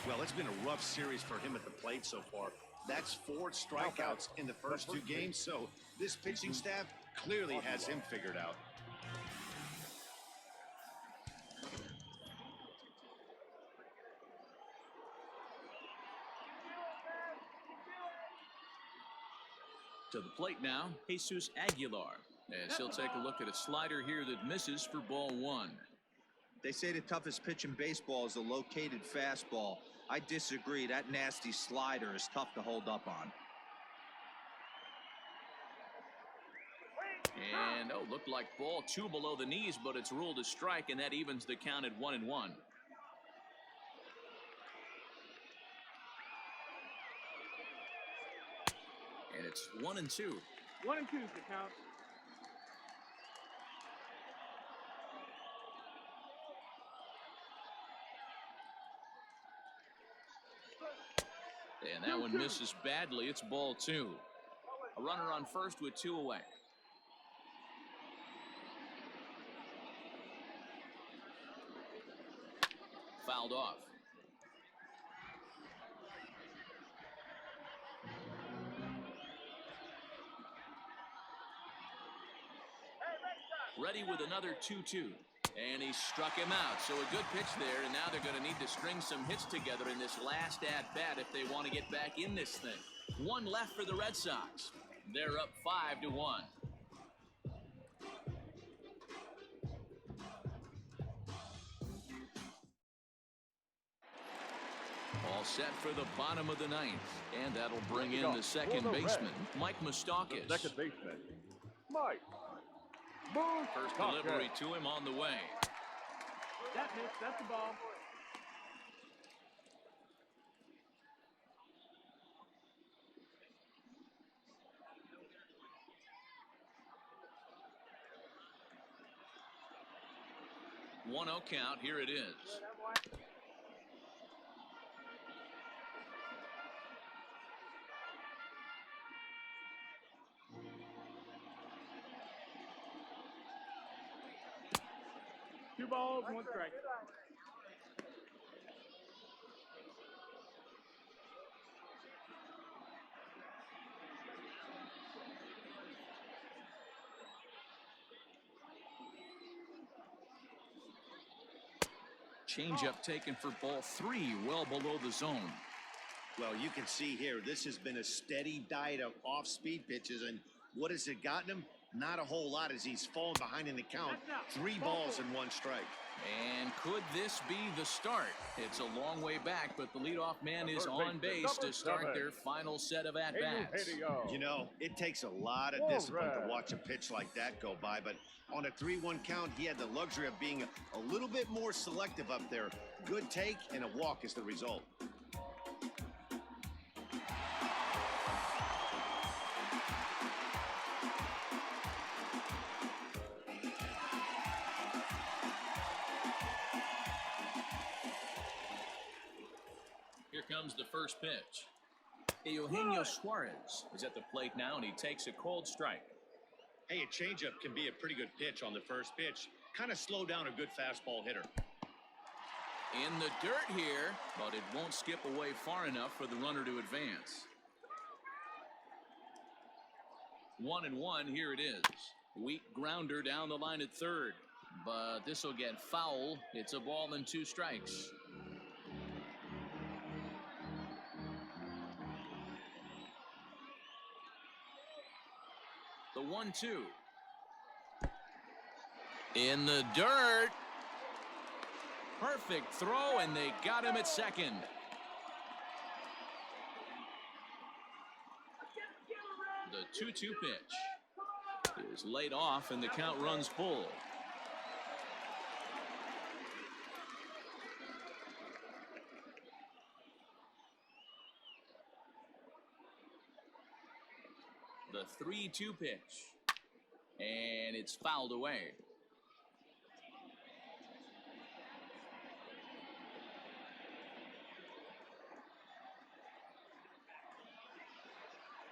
[SPEAKER 2] Well, it's been a rough series for him at the plate so far. That's 4 strikeouts in the first 2 games, so this pitching staff clearly has him figured out.
[SPEAKER 1] To the plate now, Jesus Aguilar, as he'll take a look at a slider here that misses for ball 1.
[SPEAKER 3] They say the toughest pitch in baseball is a located fastball. I disagree. That nasty slider is tough to hold up on.
[SPEAKER 1] And, looked like ball 2 below the knees, but it's ruled a strike, and that evens the count at 1-1. And it's 1-2.
[SPEAKER 6] 1-2's the count.
[SPEAKER 1] And that one misses badly. It's ball 2. A runner on first with 2 away. Fouled off. Ready with another 2-2. And he struck him out. So a good pitch there, and now they're going to need to string some hits together in this last at-bat if they want to get back in this thing. 1 left for the Red Sox. They're up 5-1. All set for the bottom of the 9th. And that'll bring in the second baseman, Mike Moustakas.
[SPEAKER 4] Second baseman, Mike.
[SPEAKER 1] First delivery to him on the way.
[SPEAKER 6] That hits. That's the ball.
[SPEAKER 1] One 1-0 count. Here it is.
[SPEAKER 6] balls, 1 strike.
[SPEAKER 1] Changeup taken for ball 3, well below the zone.
[SPEAKER 5] Well, you can see here, this has been a steady diet of off-speed pitches, and what has it gotten him? Not a whole lot as he's fallen behind in the count. 3 balls and 1 strike.
[SPEAKER 1] And could this be the start? It's a long way back, but the leadoff man is on base to start their final set of at-bats.
[SPEAKER 5] You know, it takes a lot of discipline to watch a pitch like that go by, but on a 3-1 count, he had the luxury of being a little bit more selective up there. Good take and a walk is the result.
[SPEAKER 1] Here comes the first pitch. Eugenio Suarez is at the plate now, and he takes a cold strike.
[SPEAKER 2] Hey, a changeup can be a pretty good pitch on the first pitch. Kind of slow down a good fastball hitter.
[SPEAKER 1] In the dirt here, but it won't skip away far enough for the runner to advance. 1-1, here it is. Weak grounder down the line at third, but this will get foul. It's a ball and 2 strikes. The 1-2. In the dirt. Perfect throw, and they got him at second. The 2-2 pitch is laid off, and the count runs full. The 3-2 pitch, and it's fouled away.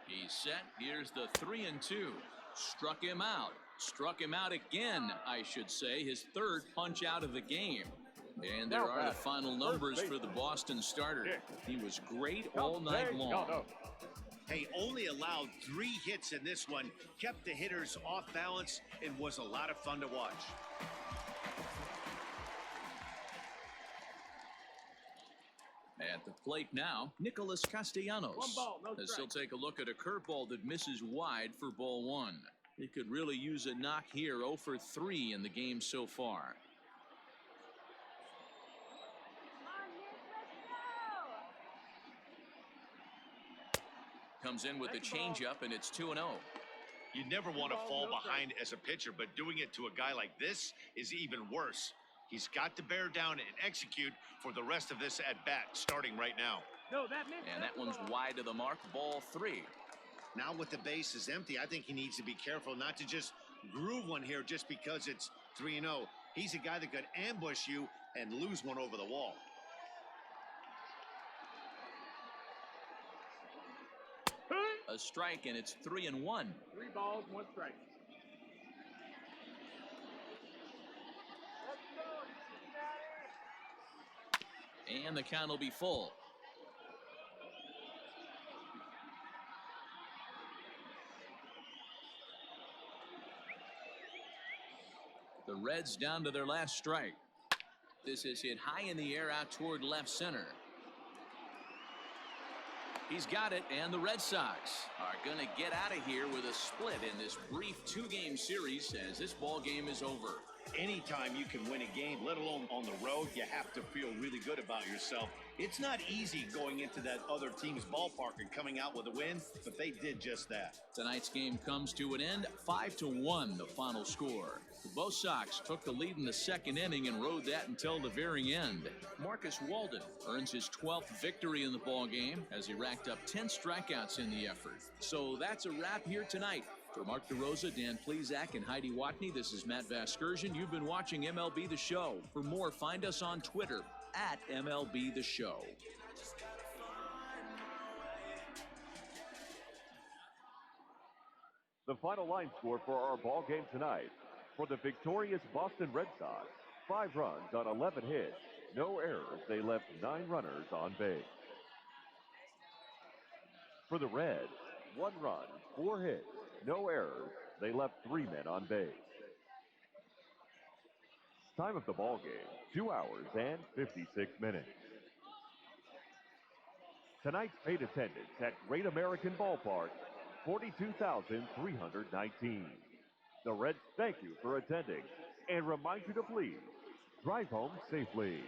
[SPEAKER 1] He's set. Here's the 3-2. Struck him out. Struck him out again, I should say. His 3rd punch out of the game. And there are the final numbers for the Boston starter. He was great all night long.
[SPEAKER 5] Hey, only allowed 3 hits in this one, kept the hitters off balance, and was a lot of fun to watch.
[SPEAKER 1] At the plate now, Nicholas Castellanos.
[SPEAKER 6] 1 ball, no
[SPEAKER 1] As
[SPEAKER 6] strike.
[SPEAKER 1] he'll take a look at a curveball that misses wide for ball 1. He could really use a knock here. 0 for 3 in the game so far. Comes in with the changeup, and it's 2-0.
[SPEAKER 5] You never want to fall behind as a pitcher, but doing it to a guy like this is even worse. He's got to bear down and execute for the rest of this at-bat, starting right now.
[SPEAKER 6] No, that missed.
[SPEAKER 1] And that one's wide of the mark, ball 3.
[SPEAKER 5] Now with the base is empty, I think he needs to be careful not to just groove one here just because it's 3-0. He's a guy that could ambush you and lose one over the wall.
[SPEAKER 1] A strike, and it's 3-1.
[SPEAKER 6] 3 balls, 1 strike.
[SPEAKER 1] And the count will be full. The Reds down to their last strike. This is hit high in the air out toward left center. He's got it, and the Red Sox are going to get out of here with a split in this brief 2-game series as this ball game is over.
[SPEAKER 2] Anytime you can win a game, let alone on the road, you have to feel really good about yourself. It's not easy going into that other team's ballpark and coming out with a win, but they did just that.
[SPEAKER 1] Tonight's game comes to an end, 5-1, the final score. Both Sox took the lead in the 2nd inning and rode that until the very end. Marcus Walden earns his 12th victory in the ball game as he racked up 10 strikeouts in the effort. So that's a wrap here tonight. For Mark DeRosa, Dan Plesac, and Heidi Watney, this is Matt Vasgersian. You've been watching MLB The Show. For more, find us on Twitter at MLB The Show.
[SPEAKER 4] The final line score for our ball game tonight. For the victorious Boston Red Sox, 5 runs on 11 hits, no errors. They left 9 runners on base. For the Reds, 1 run, 4 hits, no errors. They left 3 men on base. Time of the ball game, 2 hours and 56 minutes. Tonight's paid attendance at Great American Ballpark, 42,319. The Reds thank you for attending and remind you to please drive home safely.